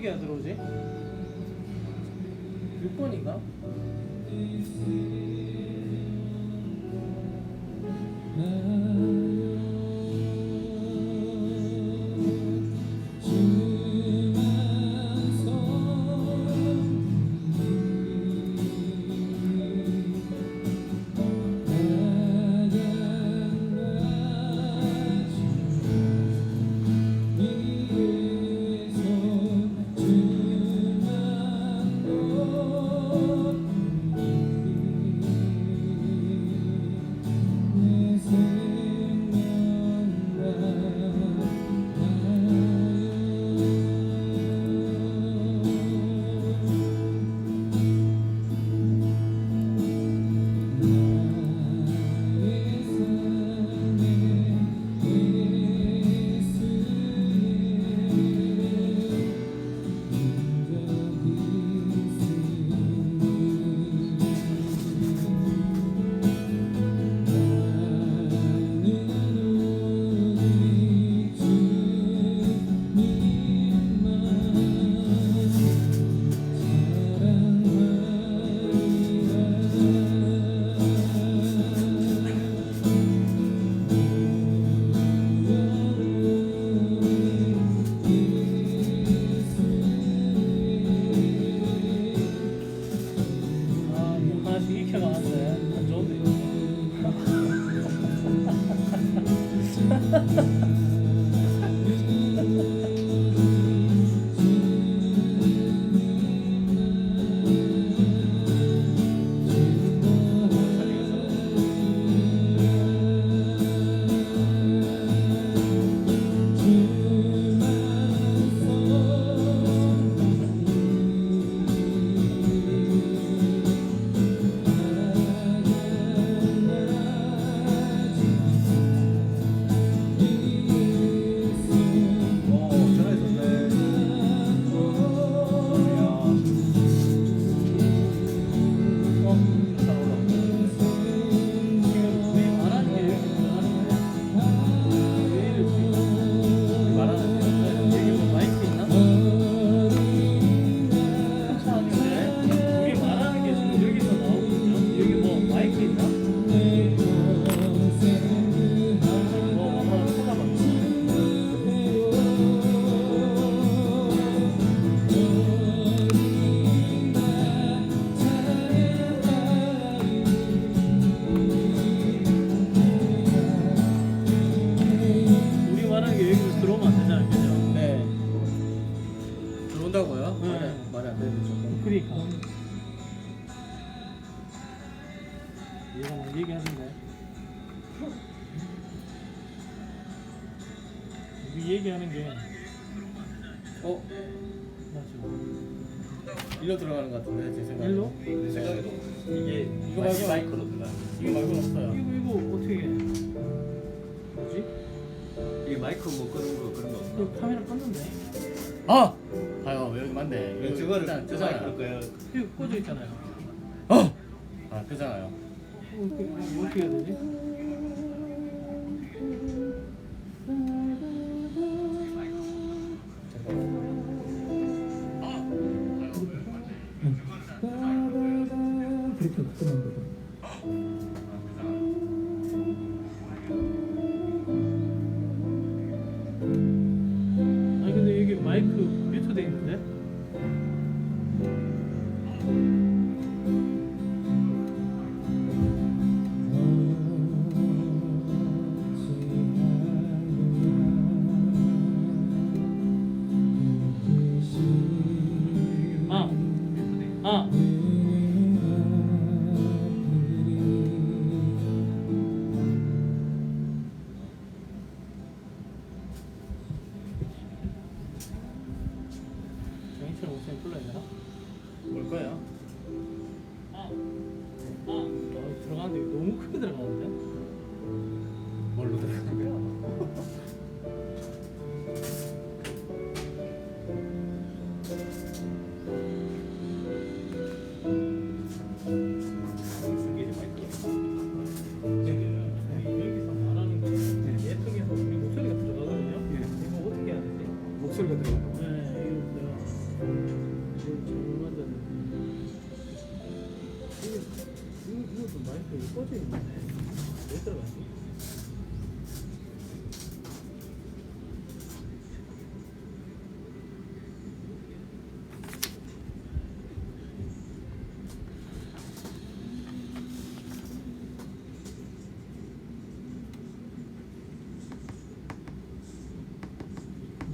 어떻게 해야 들어오지? 6번인가? 들어온다고요? 네. 말이 안 되는데 조금. 그러니까 얘가 막 얘기하던데 우리 얘기하는 게 맞죠? 일로 들어가는 것 같은데 제 생각에. 일로? 내 생각에도 이게 이거 말고 마이크로 들어가. 이거 말고는 없어요. 이거 어떻게 해? 뭐지? 이게 마이크 뭐 끄는 거 그런 거 없나? 이거 카메라 껐는데 아! 봐요 여기 맞네. 이거 이거 저거를 일단 저 뜨잖아요. 마이크로 거야. 이거 꺼져 있잖아요. 아 뜨잖아요. 이거 어떻게 해야 되지? 그렇게 없구나 거든. 아니 근데 여기 마이크 뮤트 돼 있는데? 아. 정인처럼 목소리 불러야 되나? 올 거예요. 들어가는데 너무 크게 들어가는데? 뭘로 들어가는 거야? 이게 이제 마이크가. 여기서 말하는 거는 얘 통해서 우리 목소리가 들어가거든요? 예. 이거 어떻게 해야 되지? 목소리가 들어간다고? 네, 이거 내가 마이크 이거 꺼져 있는데 왜 들어가지?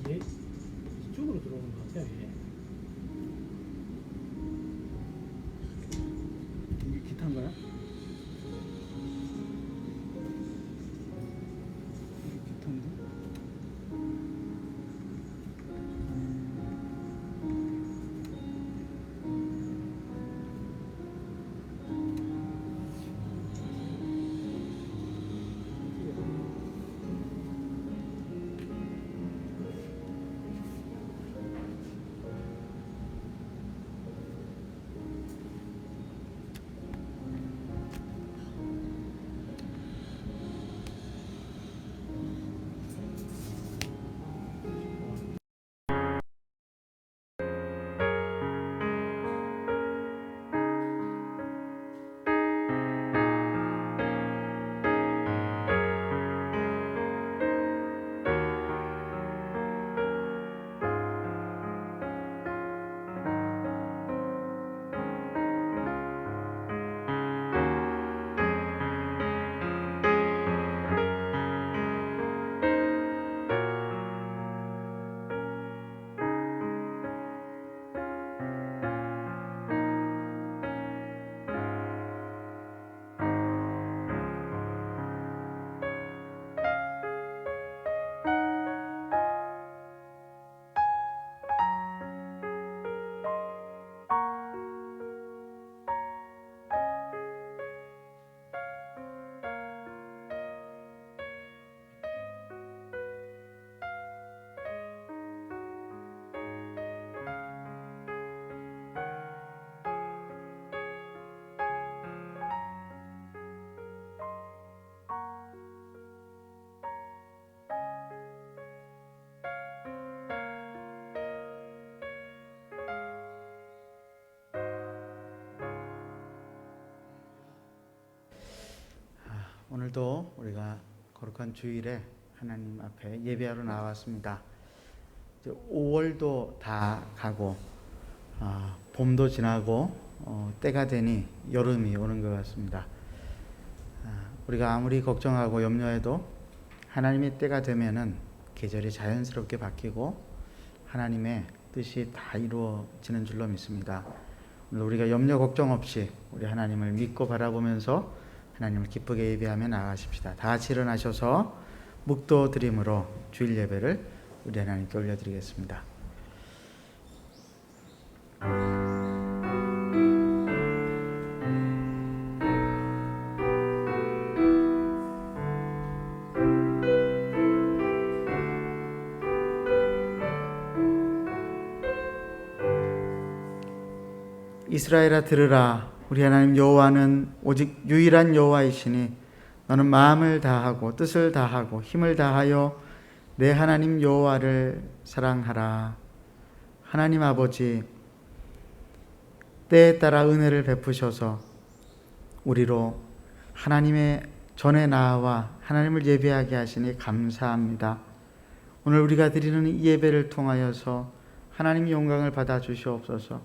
얘 이쪽으로 들어오는 것 같아요. 얘. 이게 기타인가요? 이게 기타인데? 오늘도 우리가 거룩한 주일에 하나님 앞에 예배하러 나왔습니다. 이제 5월도 다 가고 봄도 지나고 때가 되니 여름이 오는 것 같습니다. 우리가 아무리 걱정하고 염려해도 하나님의 때가 되면은 계절이 자연스럽게 바뀌고 하나님의 뜻이 다 이루어지는 줄로 믿습니다. 오늘 우리가 염려 걱정 없이 우리 하나님을 믿고 바라보면서 하나님을 기쁘게 예배하며 나가십시다. 다 같이 일어나셔서 묵도 드림으로 주일 예배를 우리 하나님께 올려드리겠습니다. 이스라엘아 들으라. 우리 하나님 여호와는 오직 유일한 여호와이시니 너는 마음을 다하고 뜻을 다하고 힘을 다하여 내 하나님 여호와를 사랑하라. 하나님 아버지, 때에 따라 은혜를 베푸셔서 우리로 하나님의 전에 나와 하나님을 예배하게 하시니 감사합니다. 오늘 우리가 드리는 이 예배를 통하여서 하나님의 영광을 받아 주시옵소서.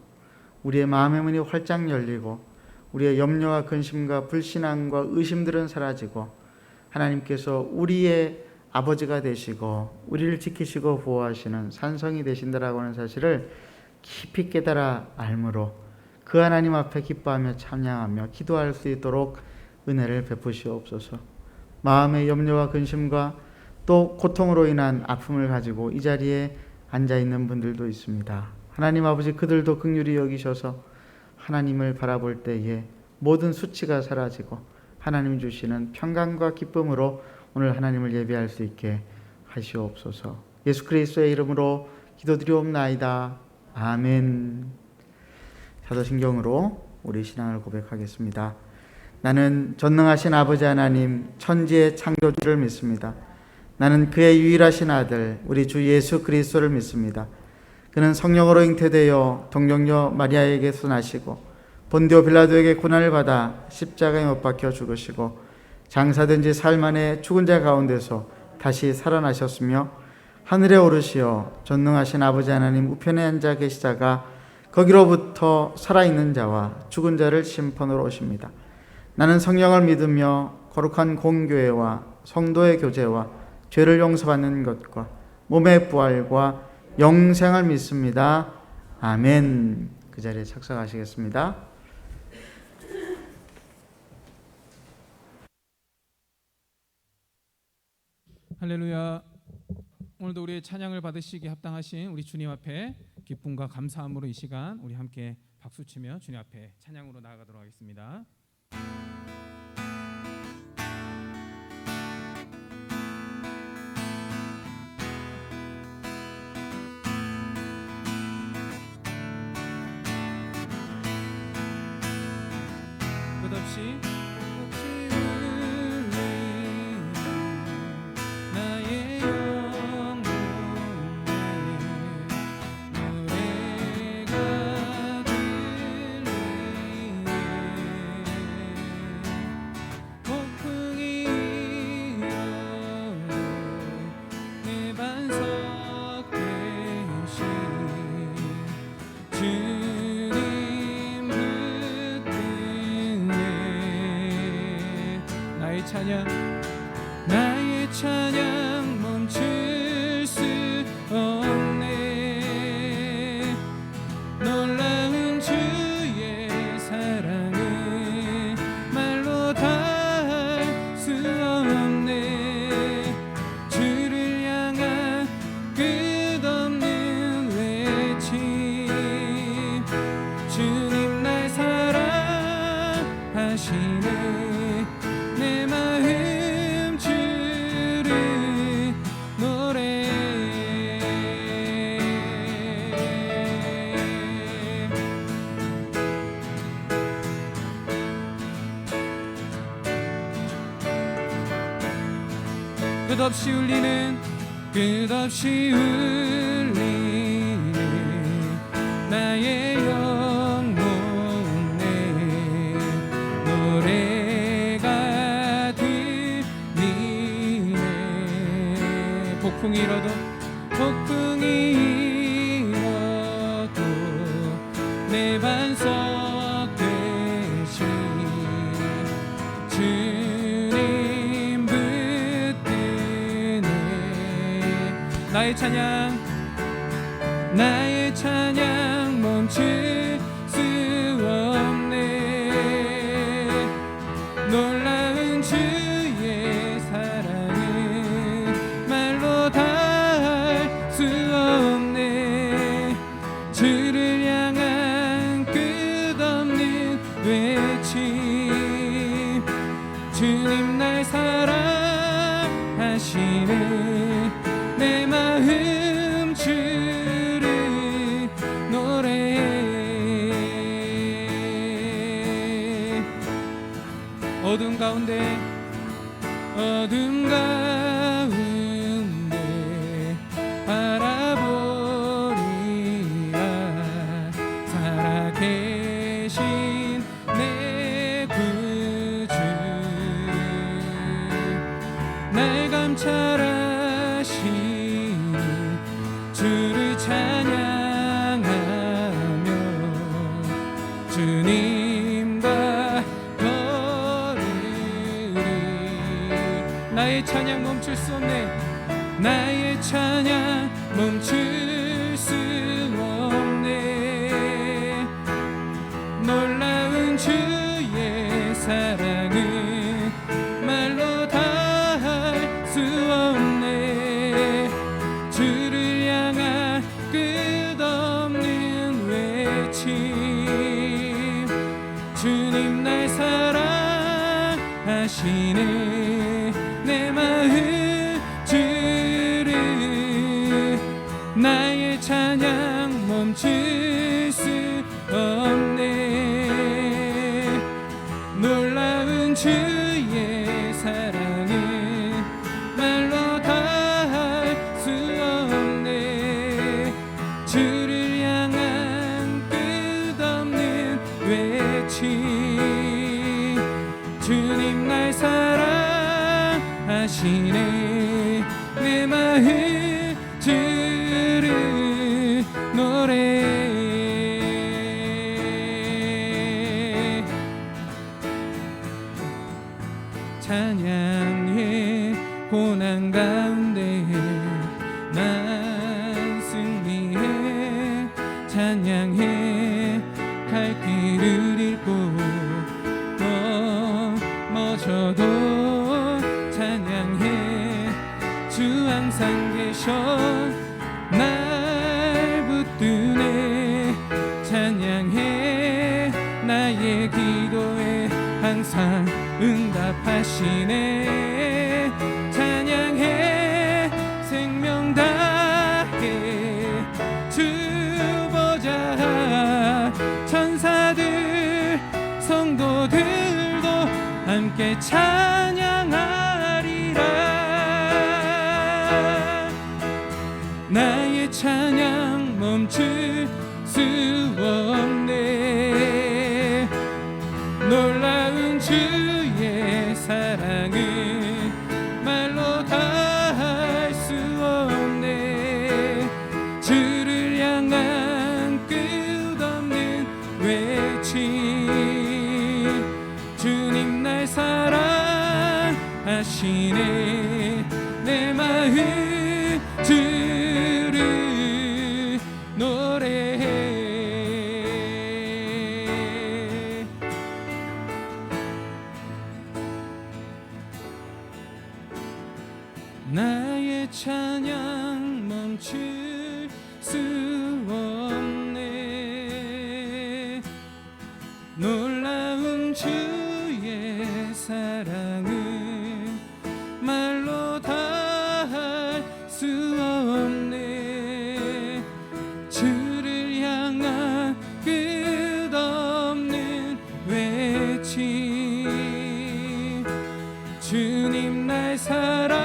우리의 마음의 문이 활짝 열리고 우리의 염려와 근심과 불신앙과 의심들은 사라지고 하나님께서 우리의 아버지가 되시고 우리를 지키시고 보호하시는 산성이 되신다라고 하는 사실을 깊이 깨달아 알므로 그 하나님 앞에 기뻐하며 찬양하며 기도할 수 있도록 은혜를 베푸시옵소서. 마음의 염려와 근심과 또 고통으로 인한 아픔을 가지고 이 자리에 앉아있는 분들도 있습니다. 하나님 아버지, 그들도 긍휼히 여기셔서 하나님을 바라볼 때에 모든 수치가 사라지고 하나님 주시는 평강과 기쁨으로 오늘 하나님을 예배할 수 있게 하시옵소서. 예수 그리스도의 이름으로 기도드리옵나이다. 아멘. 사도신경으로 우리 신앙을 고백하겠습니다. 나는 전능하신 아버지 하나님 천지의 창조주를 믿습니다. 나는 그의 유일하신 아들 우리 주 예수 그리스도를 믿습니다. 그는 성령으로 잉태되어 동정녀 마리아에게서 나시고 본디오 빌라도에게 고난을 받아 십자가에 못 박혀 죽으시고 장사된 지 사흘 만에 죽은 자 가운데서 다시 살아나셨으며 하늘에 오르시어 전능하신 아버지 하나님 우편에 앉아 계시다가 거기로부터 살아있는 자와 죽은 자를 심판으로 오십니다. 나는 성령을 믿으며 거룩한 공교회와 성도의 교제와 죄를 용서받는 것과 몸의 부활과 영생을 믿습니다. 아멘. 그 자리에 착석하시겠습니다. 할렐루야. 오늘도 우리의 찬양을 받으시기에 합당하신 우리 주님 앞에 기쁨과 감사함으로 이 시간 우리 함께 박수치며 주님 앞에 찬양으로 나아가도록 하겠습니다. 끝없이 나의 찬양 멈출 수 없네. 놀라운 주의 사랑은 말로 다 할 수 없네. 주를 향한 끝없는 외침, 주님 날 사랑하시네. 내 마음 주를 노래해. 끝없이 울리는 나의 영혼에 노래가 들리네. 폭풍이 일어도 내 반석 되신 주님 붙드네. 나의 찬양 멈출 수 없네. 놀라운 주의 사랑은 말로 다 할 수 없네. 주를 향한 끝없는 외침, 주님 날 사랑하시네. 내 마음 주를 노래해. 어둠 가운데 바라보리라. 살아계신 내 구주, 날 감찰하시니 주를 찬양하며 주님과 걸으리. 나의 찬양 멈출 수 없네. 나의 찬양 멈출 수 없네. 놀라운 주의 사랑은 말로 다 할 수 없네. 주를 향한 끝없는 외침, 주님 날 사랑하시네. 내 마음 주를, 나의 찬양 멈출 수 없네. 놀라운 주의 사랑은 말로 다 할 수 없네. 주를 향한 끝없는 외침, 하시네. 내 마음 주를 노래해. 찬양해. 고난 가운데 난 승리해. 찬양해. 갈 길을 잃고 넘어져도 찬양해. 주 항상 계셔 날 붙드네. 찬양해. 나의 기도에 항상 응답하시네. 찬양해. 생명 다해 주 보자. 천사들 성도들도 함께 찬양하리라. 나의 찬양 멈출 수 없네. 놀라운 주의 사랑은 말로 다 할 수 없네. 주를 향한 끝없는 외침. 주님 날 사랑하시네. 내 마음 주를 노래해. 나의 찬양 멈출 수 없네. 놀라운 주의 사랑은 말로 다 할 수 없네. 주를 향한 끝없는 외침. 주님 날 사랑하시네.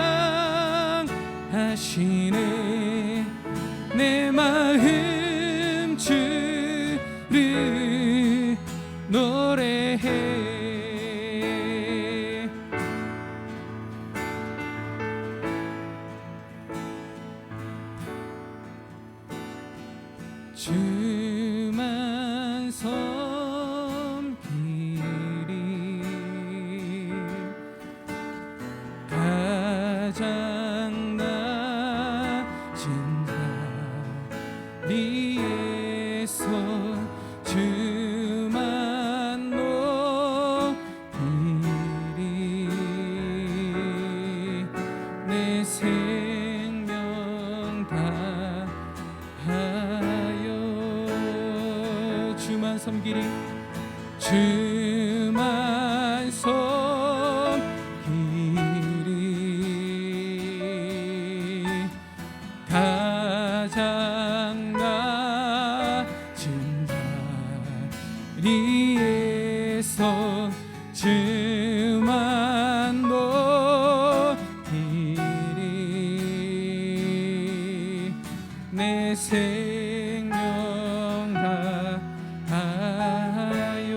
내 마음 주를 노래해. 주만 섬기리. 가장 낮은 자리에서 주만 높이리. 내 생명 다하여 주만 섬기리. 주만 섬기리. 가장 낮은 자리에서 주만 높이리. 내 생명 다하여.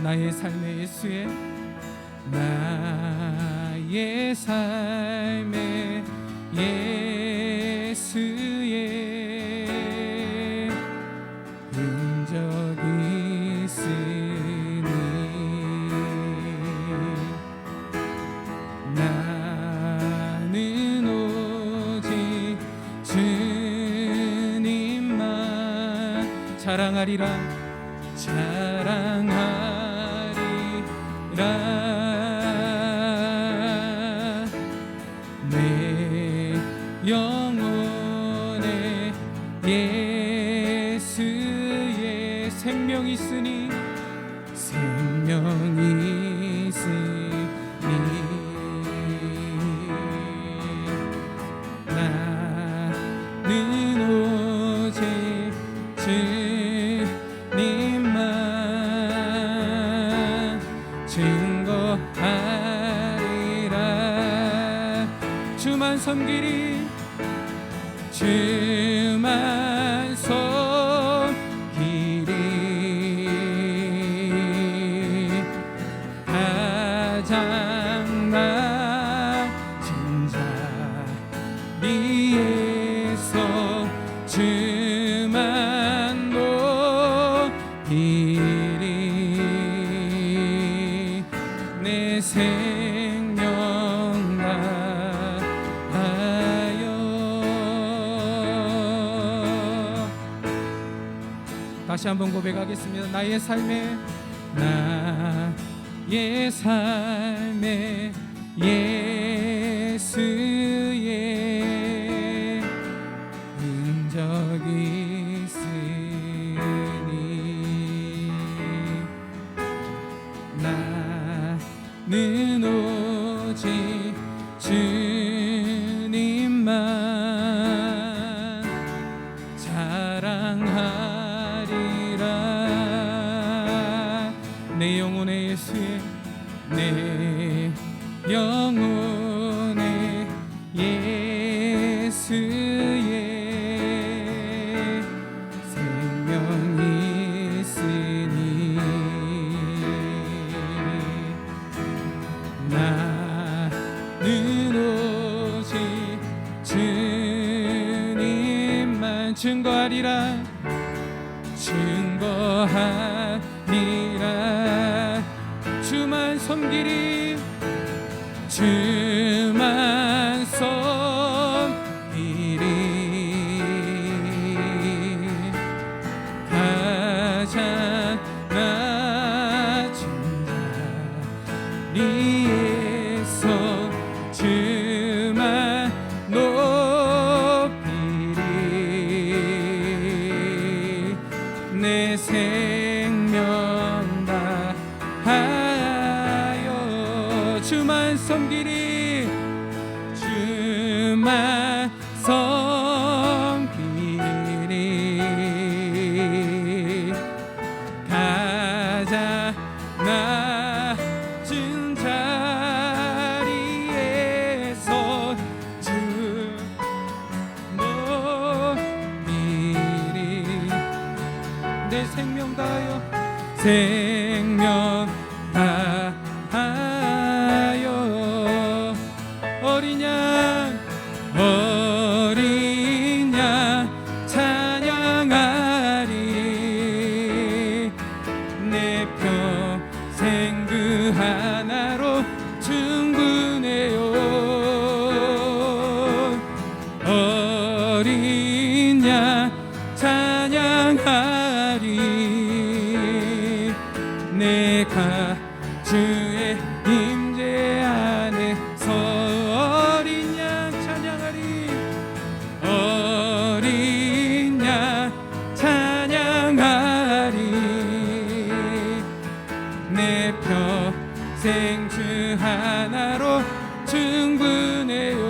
나의 삶의 예수의 나의 삶의 예수의 흔적이 있으니 나는 오직 주님만 자랑하리라. 내 영혼에 예수의 생명이 있으니 생명이 있으니 나는 오직 주님만 증거하리라. 주만 섬기리. 주만 섬기리. 다시 한번 고백하겠습니다. 나의 삶에 예수의 흔적이 있으니 나는 오직 주님만 자랑하리라. 내 영혼의 예수의, 내 영혼의 예수의 생명이 있으니 나는 오직 주님만 증거하리라. 주만 섬기리. 주만 섬기리. 가장 낮은 자리에서 주만 높이리. 내 생명 다하여 주만 섬기리. 주만 섬기리. 가장 낮은 자리에서 주 높이리. 내 생명 다하여 생명 다하여 어린 양 찬양하리. 내 평생 그 하나로 충분해요. 어린 양 찬양하리. 내가 주의 임재 안에서 어린 양 찬양하리. 어린 양 찬양하리. 내 평생 주 하나로 충분해요.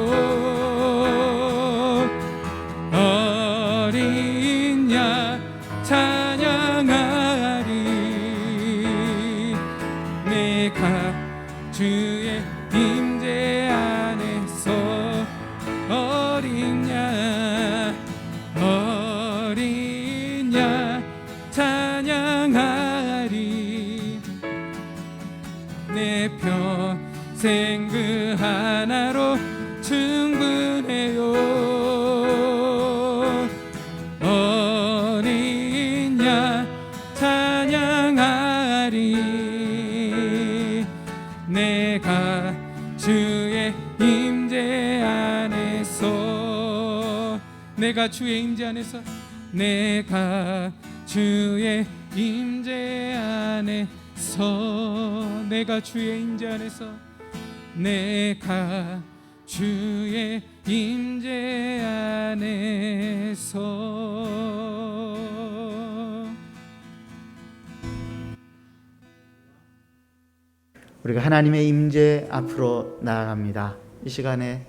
어린 양 찬양하리. 내가 주의 임재 안에서 어린 양 찬양하리. 내 평생 그 하나로 충분해요. 어린 양 찬양하리. 내가 주의 임재 안에서 내가 주의 임재 안에서 내가 주의 임재 안에서 내가 주의 임재 안에서 내가 주의 임재 안에서. 우리가 하나님의 임재 앞으로 나아갑니다. 이 시간에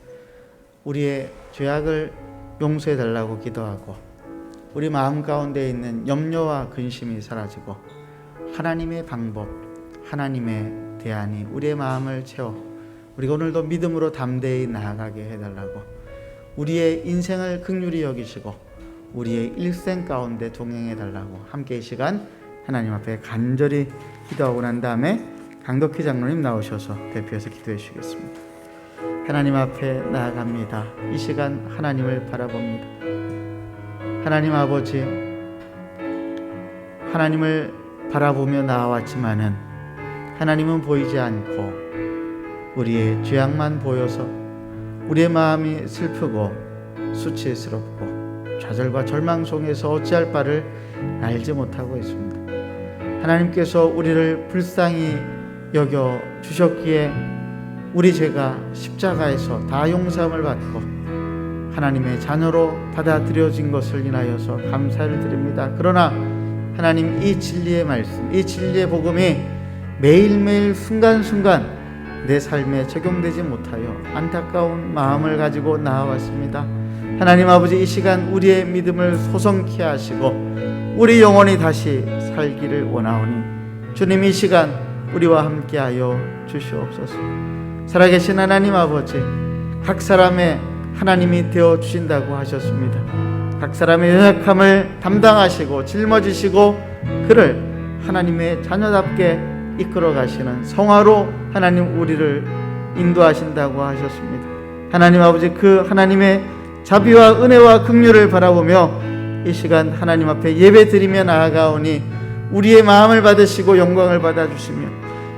우리의 죄악을 용서해 달라고 기도하고 우리 마음 가운데 있는 염려와 근심이 사라지고 하나님의 방법, 하나님의 대안이 우리의 마음을 채워 우리가 오늘도 믿음으로 담대히 나아가게 해달라고, 우리의 인생을 긍휼히 여기시고 우리의 일생 가운데 동행해 달라고 함께 이 시간 하나님 앞에 간절히 기도하고 난 다음에 강덕희 장로님 나오셔서 대표해서 기도해 주시겠습니다. 하나님 앞에 나아갑니다. 이 시간 하나님을 바라봅니다. 하나님 아버지, 하나님을 바라보며 나아왔지만은 하나님은 보이지 않고 우리의 죄악만 보여서 우리의 마음이 슬프고 수치스럽고 좌절과 절망 속에서 어찌할 바를 알지 못하고 있습니다. 하나님께서 우리를 불쌍히 여겨 주셨기에 우리 죄가 십자가에서 다 용서함을 받고 하나님의 자녀로 받아들여진 것을 인하여서 감사를 드립니다. 그러나 하나님, 이 진리의 말씀, 이 진리의 복음이 매일매일 순간순간 내 삶에 적용되지 못하여 안타까운 마음을 가지고 나아왔습니다. 하나님 아버지, 이 시간 우리의 믿음을 소성케 하시고 우리 영혼이 다시 살기를 원하오니 주님, 이 시간 우리와 함께하여 주시옵소서. 살아계신 하나님 아버지, 각 사람의 하나님이 되어 주신다고 하셨습니다. 각 사람의 연약함을 담당하시고 짊어지시고 그를 하나님의 자녀답게 이끌어 가시는 성화로 하나님 우리를 인도하신다고 하셨습니다. 하나님 아버지, 그 하나님의 자비와 은혜와 긍휼을 바라보며 이 시간 하나님 앞에 예배드리며 나아가오니 우리의 마음을 받으시고 영광을 받아주시며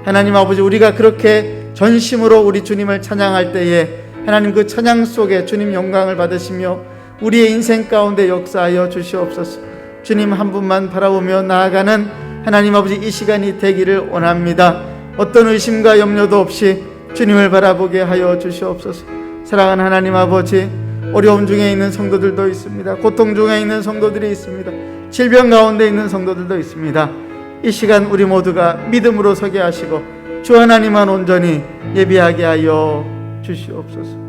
하나님 아버지, 우리가 그렇게 전심으로 우리 주님을 찬양할 때에 하나님 그 찬양 속에 주님 영광을 받으시며 우리의 인생 가운데 역사하여 주시옵소서. 주님 한 분만 바라보며 나아가는 하나님 아버지, 이 시간이 되기를 원합니다. 어떤 의심과 염려도 없이 주님을 바라보게 하여 주시옵소서. 사랑하는 하나님 아버지, 어려움 중에 있는 성도들도 있습니다. 고통 중에 있는 성도들이 있습니다. 질병 가운데 있는 성도들도 있습니다. 이 시간 우리 모두가 믿음으로 서게 하시고 주 하나님만 온전히 예비하게 하여 주시옵소서.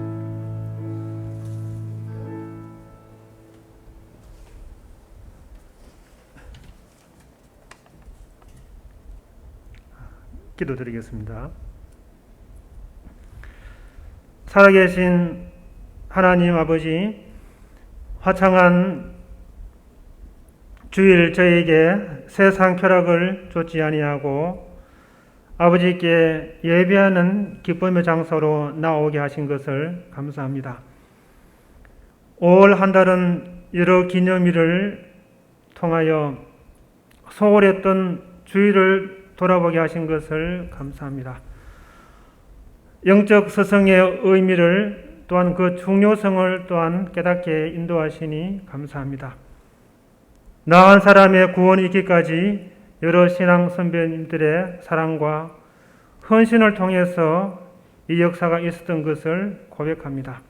기도드리겠습니다. 살아계신 하나님 아버지, 화창한 주일 저에게 세상 쾌락을 쫓지 아니하고 아버지께 예배하는 기쁨의 장소로 나오게 하신 것을 감사합니다. 5월 한 달은 여러 기념일을 통하여 소홀했던 주일을 돌아보게 하신 것을 감사합니다. 영적 스승의 의미를 또한 그 중요성을 또한 깨닫게 인도하시니 감사합니다. 나 한 사람의 구원이 있기까지 여러 신앙 선배님들의 사랑과 헌신을 통해서 이 역사가 있었던 것을 고백합니다.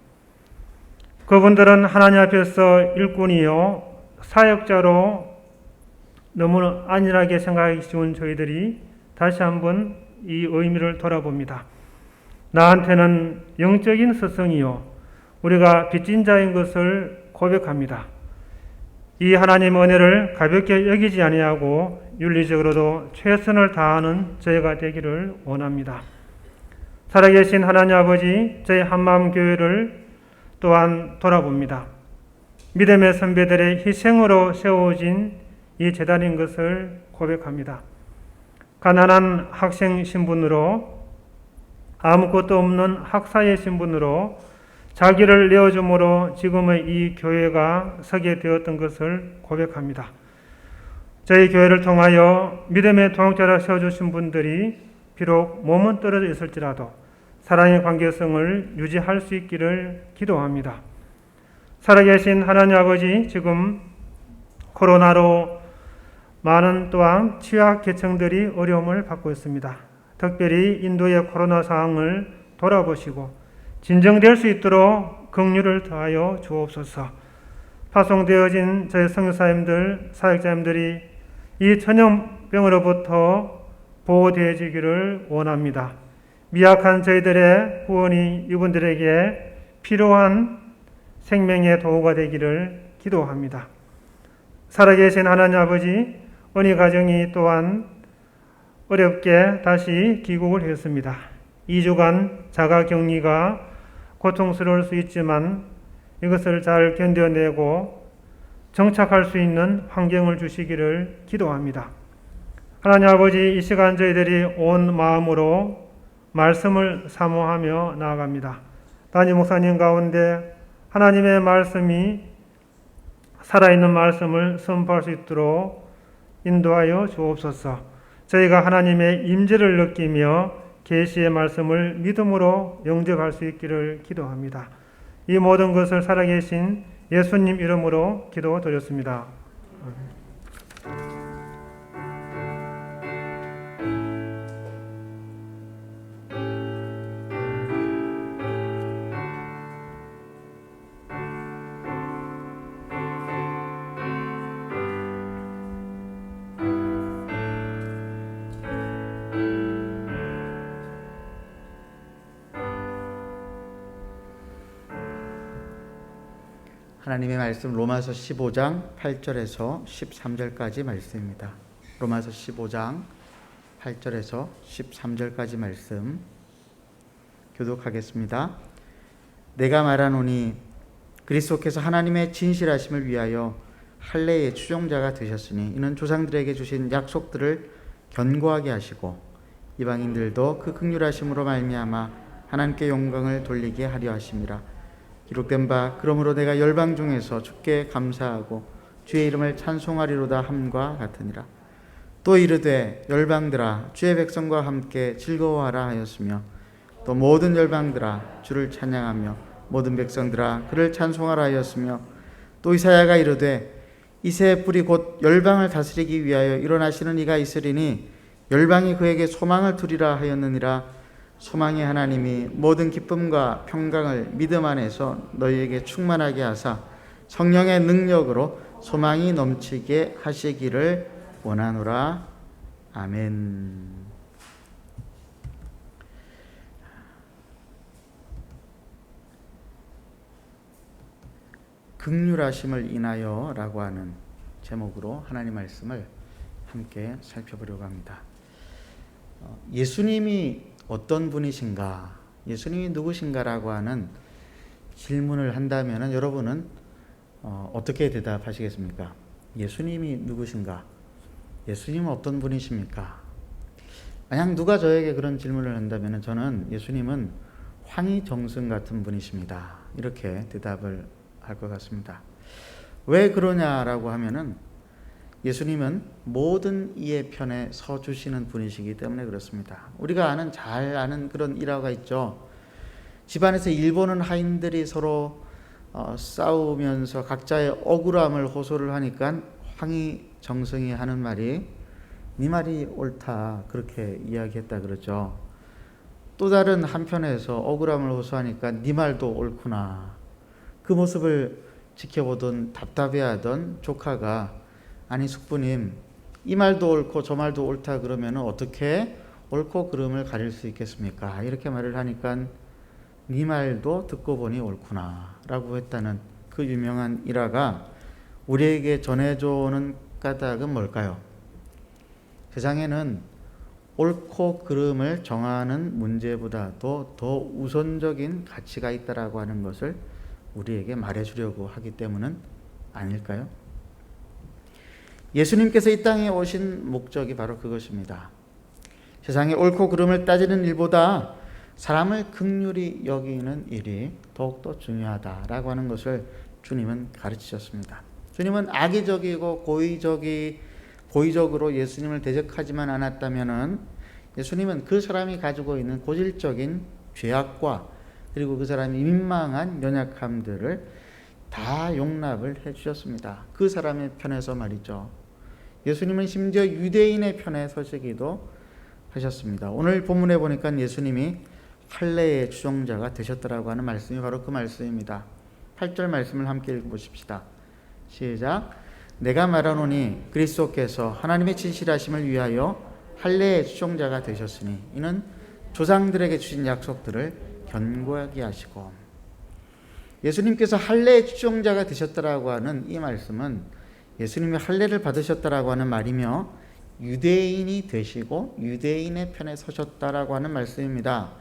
그분들은 하나님 앞에서 일꾼이요 사역자로 너무 안일하게 생각하기 쉬운 저희들이 다시 한번 이 의미를 돌아봅니다. 나한테는 영적인 스승이요 우리가 빚진 자인 것을 고백합니다. 이 하나님의 은혜를 가볍게 여기지 아니하고 윤리적으로도 최선을 다하는 저희가 되기를 원합니다. 살아계신 하나님 아버지, 저희 한마음교회를 또한 돌아봅니다. 믿음의 선배들의 희생으로 세워진 이 재단인 것을 고백합니다. 가난한 학생 신분으로 아무것도 없는 학사의 신분으로 자기를 내어줌으로 지금의 이 교회가 서게 되었던 것을 고백합니다. 저희 교회를 통하여 믿음의 동역자라 세워주신 분들이 비록 몸은 떨어져 있을지라도 사랑의 관계성을 유지할 수 있기를 기도합니다. 살아계신 하나님 아버지, 지금 코로나로 많은 또한 취약계층들이 어려움을 받고 있습니다. 특별히 인도의 코로나 상황을 돌아보시고 진정될 수 있도록 긍휼을 더하여 주옵소서. 파송되어진 저희 선교사님들, 사역자님들이 이 전염병으로부터 보호되어지기를 원합니다. 미약한 저희들의 구원이 이분들에게 필요한 생명의 도구가 되기를 기도합니다. 살아계신 하나님 아버지, 은희 가정이 또한 어렵게 다시 귀국을 했습니다. 2주간 자가격리가 고통스러울 수 있지만 이것을 잘 견뎌내고 정착할 수 있는 환경을 주시기를 기도합니다. 하나님 아버지, 이 시간 저희들이 온 마음으로 말씀을 사모하며 나아갑니다. 담임 목사님 가운데 하나님의 말씀이 살아있는 말씀을 선포할 수 있도록 인도하여 주옵소서. 저희가 하나님의 임재를 느끼며 계시의 말씀을 믿음으로 영접할 수 있기를 기도합니다. 이 모든 것을 살아계신 예수님 이름으로 기도드렸습니다. 하나님의 말씀 로마서 15장 8절에서 13절까지 말씀입니다. 로마서 15장 8절에서 13절까지 말씀 교독하겠습니다. 내가 말하노니 그리스도께서 하나님의 진실하심을 위하여 할례의 추종자가 되셨으니 이는 조상들에게 주신 약속들을 견고하게 하시고 이방인들도 그 긍휼하심으로 말미암아 하나님께 영광을 돌리게 하려 하심이라. 기록된 바 그러므로 내가 열방 중에서 주께 감사하고 주의 이름을 찬송하리로다 함과 같으니라. 또 이르되 열방들아 주의 백성과 함께 즐거워하라 하였으며 또 모든 열방들아 주를 찬양하며 모든 백성들아 그를 찬송하라 하였으며 또 이사야가 이르되 이새의 뿔이 곧 열방을 다스리기 위하여 일어나시는 이가 있으리니 열방이 그에게 소망을 두리라 하였느니라. 소망의 하나님이 모든 기쁨과 평강을 믿음 안에서 너희에게 충만하게 하사 성령의 능력으로 소망이 넘치게 하시기를 원하노라. 아멘. 긍휼하심을 인하여 라고 하는 제목으로 하나님 말씀을 함께 살펴보려고 합니다. 예수님이 어떤 분이신가, 예수님이 누구신가라고 하는 질문을 한다면 여러분은 어떻게 대답하시겠습니까? 예수님이 누구신가? 예수님은 어떤 분이십니까? 만약 누가 저에게 그런 질문을 한다면 저는 예수님은 황희정승 같은 분이십니다. 이렇게 대답을 할 것 같습니다. 왜 그러냐라고 하면은 예수님은 모든 이의 편에 서 주시는 분이시기 때문에 그렇습니다. 우리가 잘 아는 그런 일화가 있죠. 집안에서 일 보는 하인들이 서로 싸우면서 각자의 억울함을 호소를 하니까 황희정승이 하는 말이 네 말이 옳다 그렇게 이야기했다 그러죠. 또 다른 한편에서 억울함을 호소하니까 네 말도 옳구나. 그 모습을 지켜보던 답답해하던 조카가 아니 숙부님 이 말도 옳고 저 말도 옳다 그러면 어떻게 옳고 그름을 가릴 수 있겠습니까? 이렇게 말을 하니까 네 말도 듣고 보니 옳구나 라고 했다는 그 유명한 일화가 우리에게 전해주는 까닭은 뭘까요? 세상에는 옳고 그름을 정하는 문제보다도 더 우선적인 가치가 있다라고 하는 것을 우리에게 말해주려고 하기 때문은 아닐까요? 예수님께서 이 땅에 오신 목적이 바로 그것입니다. 세상에 옳고 그름을 따지는 일보다 사람을 긍휼히 여기는 일이 더욱더 중요하다라고 하는 것을 주님은 가르치셨습니다. 주님은 악의적이고 고의적으로 예수님을 대적하지만 않았다면은 예수님은 그 사람이 가지고 있는 고질적인 죄악과 그리고 그 사람이 민망한 연약함들을 다 용납을 해주셨습니다. 그 사람의 편에서 말이죠. 예수님은 심지어 유대인의 편에 서시기도 하셨습니다. 오늘 본문에 보니까 예수님이 할례의 추종자가 되셨다라고 하는 말씀이 바로 그 말씀입니다. 8절 말씀을 함께 읽어보십시다. 시작. 내가 말하노니 그리스도께서 하나님의 진실하심을 위하여 할례의 추종자가 되셨으니 이는 조상들에게 주신 약속들을 견고하게 하시고. 예수님께서 할례의 추종자가 되셨다라고 하는 이 말씀은 예수님이 할례를 받으셨다라고 하는 말이며 유대인이 되시고 유대인의 편에 서셨다라고 하는 말씀입니다.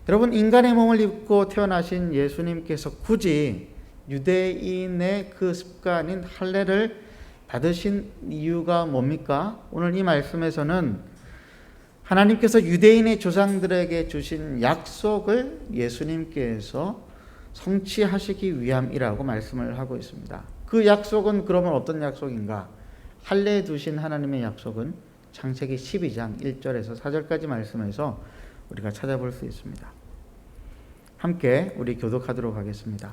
여러분, 인간의 몸을 입고 태어나신 예수님께서 굳이 유대인의 그 습관인 할례를 받으신 이유가 뭡니까? 오늘 이 말씀에서는 하나님께서 유대인의 조상들에게 주신 약속을 예수님께서 성취하시기 위함이라고 말씀을 하고 있습니다. 그 약속은 그러면 어떤 약속인가? 할례에 두신 하나님의 약속은 창세기 12장 1절에서 4절까지 말씀에서 우리가 찾아볼 수 있습니다. 함께 우리 교독하도록 하겠습니다.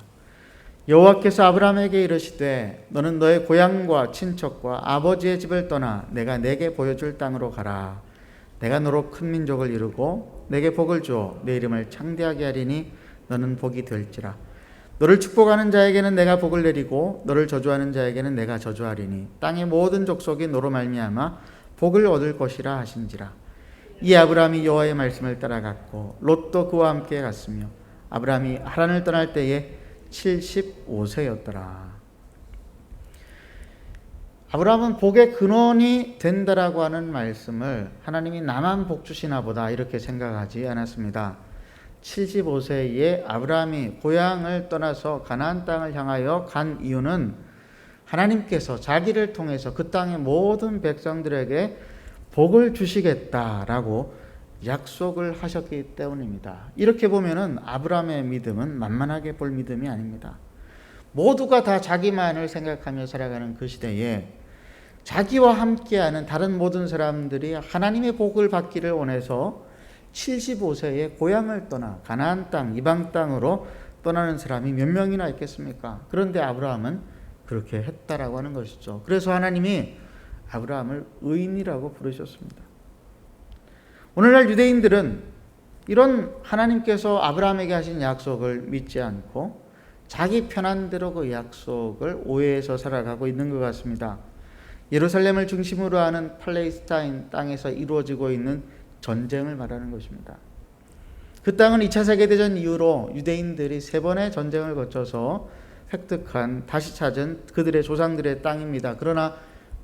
여호와께서 아브라함에게 이르시되 너는 너의 고향과 친척과 아버지의 집을 떠나 내가 내게 보여줄 땅으로 가라. 내가 너로 큰 민족을 이루고 내게 복을 주어 내 이름을 창대하게 하리니 너는 복이 될지라. 너를 축복하는 자에게는 내가 복을 내리고 너를 저주하는 자에게는 내가 저주하리니 땅의 모든 족속이 너로 말미암아 복을 얻을 것이라 하신지라. 이 아브라함이 여호와의 말씀을 따라갔고 롯도 그와 함께 갔으며 아브라함이 하란을 떠날 때에 75세였더라. 아브라함은 복의 근원이 된다라고 하는 말씀을 하나님이 나만 복 주시나 보다 이렇게 생각하지 않았습니다. 75세에 아브라함이 고향을 떠나서 가나안 땅을 향하여 간 이유는 하나님께서 자기를 통해서 그 땅의 모든 백성들에게 복을 주시겠다라고 약속을 하셨기 때문입니다. 이렇게 보면은 아브라함의 믿음은 만만하게 볼 믿음이 아닙니다. 모두가 다 자기만을 생각하며 살아가는 그 시대에 자기와 함께하는 다른 모든 사람들이 하나님의 복을 받기를 원해서 75세에 고향을 떠나 가나안 땅, 이방 땅으로 떠나는 사람이 몇 명이나 있겠습니까? 그런데 아브라함은 그렇게 했다라고 하는 것이죠. 그래서 하나님이 아브라함을 의인이라고 부르셨습니다. 오늘날 유대인들은 이런 하나님께서 아브라함에게 하신 약속을 믿지 않고 자기 편한 대로 그 약속을 오해해서 살아가고 있는 것 같습니다. 예루살렘을 중심으로 하는 팔레스타인 땅에서 이루어지고 있는 전쟁을 말하는 것입니다. 그 땅은 2차 세계대전 이후로 유대인들이 3번의 전쟁을 거쳐서 획득한, 다시 찾은 그들의 조상들의 땅입니다. 그러나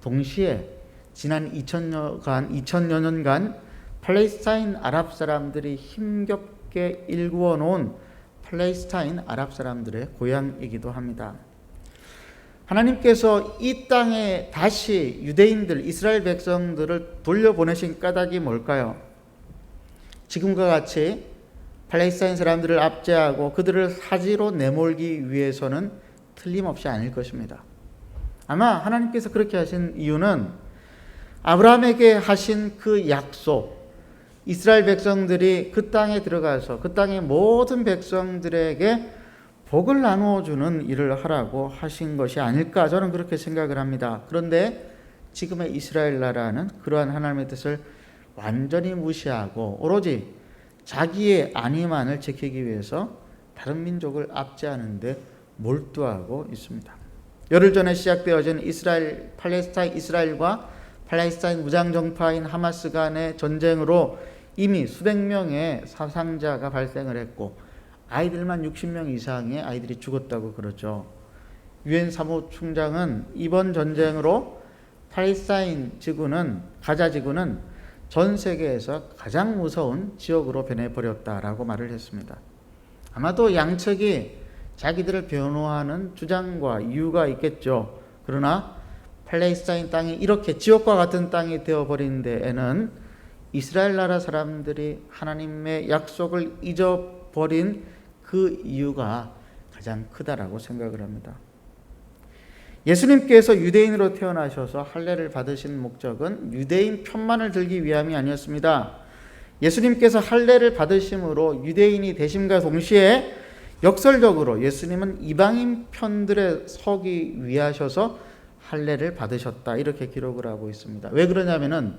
동시에 지난 2000여 년간 팔레스타인 아랍 사람들이 힘겹게 일구어 놓은 팔레스타인 아랍 사람들의 고향이기도 합니다. 하나님께서 이 땅에 다시 유대인들, 이스라엘 백성들을 돌려보내신 까닭이 뭘까요? 지금과 같이 팔레스타인 사람들을 압제하고 그들을 사지로 내몰기 위해서는 틀림없이 아닐 것입니다. 아마 하나님께서 그렇게 하신 이유는 아브라함에게 하신 그 약속, 이스라엘 백성들이 그 땅에 들어가서 그 땅의 모든 백성들에게 복을 나누어 주는 일을 하라고 하신 것이 아닐까, 저는 그렇게 생각을 합니다. 그런데 지금의 이스라엘 나라는 그러한 하나님의 뜻을 완전히 무시하고 오로지 자기의 안위만을 지키기 위해서 다른 민족을 압제하는 데 몰두하고 있습니다. 열흘 전에 시작되어진 이스라엘과 팔레스타인 무장정파인 하마스 간의 전쟁으로 이미 수백 명의 사상자가 발생을 했고 아이들만 60명 이상의 아이들이 죽었다고 그러죠. 유엔 사무총장은 이번 전쟁으로 팔레스타인 지구는, 가자 지구는 전 세계에서 가장 무서운 지역으로 변해버렸다라고 말을 했습니다. 아마도 양측이 자기들을 변호하는 주장과 이유가 있겠죠. 그러나 팔레스타인 땅이 이렇게 지옥과 같은 땅이 되어버린 데에는 이스라엘 나라 사람들이 하나님의 약속을 잊어버린 그 이유가 가장 크다라고 생각을 합니다. 예수님께서 유대인으로 태어나셔서 할례를 받으신 목적은 유대인 편만을 들기 위함이 아니었습니다. 예수님께서 할례를 받으심으로 유대인이 되심과 동시에 역설적으로 예수님은 이방인 편들에 서기 위하셔서 할례를 받으셨다, 이렇게 기록을 하고 있습니다. 왜 그러냐면은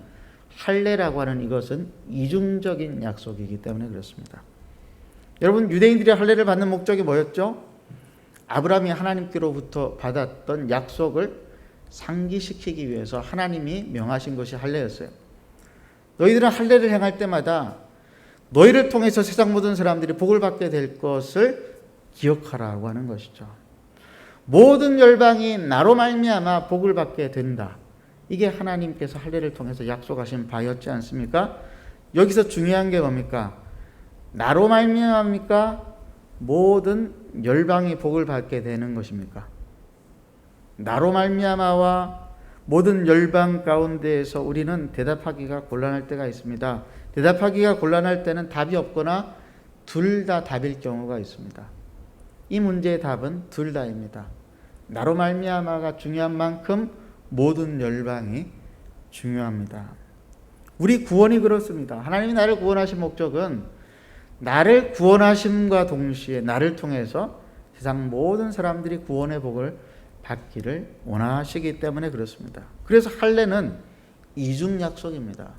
할례라고 하는 이것은 이중적인 약속이기 때문에 그렇습니다. 여러분, 유대인들이 할례를 받는 목적이 뭐였죠? 아브라함이 하나님께로부터 받았던 약속을 상기시키기 위해서 하나님이 명하신 것이 할례였어요. 너희들은 할례를 행할 때마다 너희를 통해서 세상 모든 사람들이 복을 받게 될 것을 기억하라고 하는 것이죠. 모든 열방이 나로 말미암아 복을 받게 된다. 이게 하나님께서 할례를 통해서 약속하신 바였지 않습니까? 여기서 중요한 게 뭡니까? 나로 말미암습니까? 모든 열방이 복을 받게 되는 것입니까? 나로 말미암아와 모든 열방 가운데에서 우리는 대답하기가 곤란할 때가 있습니다. 대답하기가 곤란할 때는 답이 없거나 둘 다 답일 경우가 있습니다. 이 문제의 답은 둘 다입니다. 나로 말미암아가 중요한 만큼 모든 열방이 중요합니다. 우리 구원이 그렇습니다. 하나님이 나를 구원하신 목적은 나를 구원하심과 동시에 나를 통해서 세상 모든 사람들이 구원의 복을 받기를 원하시기 때문에 그렇습니다. 그래서 할례는 이중 약속입니다.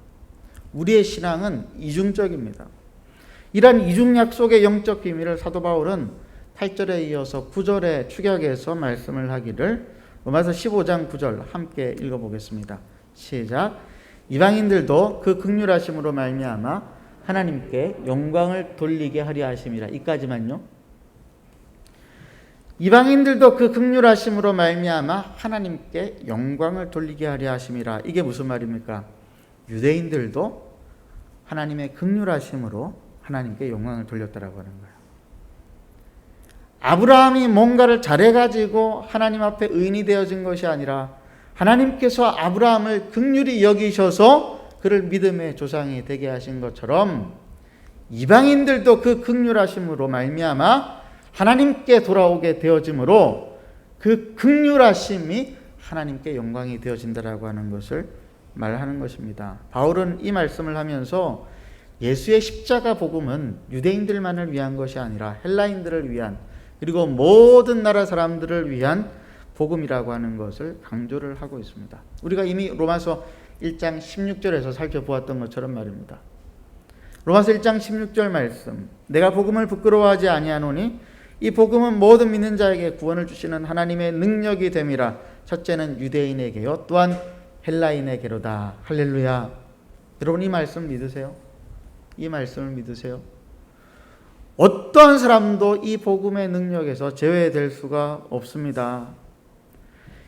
우리의 신앙은 이중적입니다. 이러한 이중 약속의 영적 비밀을 사도 바울은 8절에 이어서 9절의 축약에서 말씀을 하기를 로마서 15장 9절 함께 읽어보겠습니다. 시작. 이방인들도 그 긍휼하심으로 말미암아 하나님께 영광을 돌리게 하려 하심이라. 이까지만요. 이방인들도 그 긍휼하심으로 말미암아 하나님께 영광을 돌리게 하려 하심이라. 이게 무슨 말입니까? 유대인들도 하나님의 긍휼하심으로 하나님께 영광을 돌렸다라고 하는 거예요. 아브라함이 뭔가를 잘해가지고 하나님 앞에 의인이 되어진 것이 아니라 하나님께서 아브라함을 긍휼히 여기셔서 그를 믿음의 조상이 되게 하신 것처럼 이방인들도 그 긍휼하심으로 말미암아 하나님께 돌아오게 되어짐으로 그 긍휼하심이 하나님께 영광이 되어진다라고 하는 것을 말하는 것입니다. 바울은 이 말씀을 하면서 예수의 십자가 복음은 유대인들만을 위한 것이 아니라 헬라인들을 위한 그리고 모든 나라 사람들을 위한 복음이라고 하는 것을 강조를 하고 있습니다. 우리가 이미 로마서 1장 16절에서 살펴보았던 것처럼 말입니다. 로마서 1장 16절 말씀, 내가 복음을 부끄러워하지 아니하노니 이 복음은 모든 믿는 자에게 구원을 주시는 하나님의 능력이 됨이라. 첫째는 유대인에게요 또한 헬라인에게로다. 할렐루야. 여러분 이 말씀 믿으세요? 이 말씀을 믿으세요? 어떠한 사람도 이 복음의 능력에서 제외될 수가 없습니다.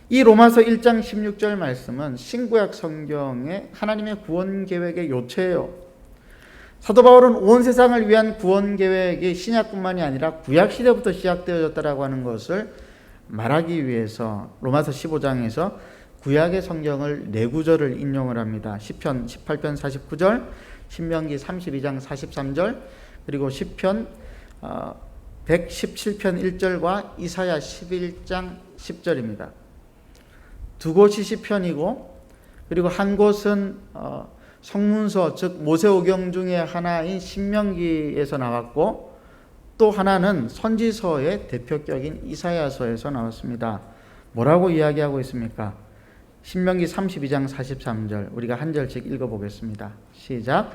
이 로마서 1장 16절 말씀은 신구약 성경의 하나님의 구원 계획의 요체예요. 사도 바울은 온 세상을 위한 구원 계획이 신약뿐만이 아니라 구약 시대부터 시작되어졌다라고 하는 것을 말하기 위해서 로마서 15장에서 구약의 성경을 네 구절을 인용을 합니다. 시편 18편 49절, 신명기 32장 43절, 그리고 시편 117편 1절과 이사야 11장 10절입니다. 두 곳이 시편이고 그리고 한 곳은 성문서 즉 모세오경 중에 하나인 신명기에서 나왔고 또 하나는 선지서의 대표격인 이사야서에서 나왔습니다. 뭐라고 이야기하고 있습니까? 신명기 32장 43절 우리가 한 절씩 읽어보겠습니다. 시작.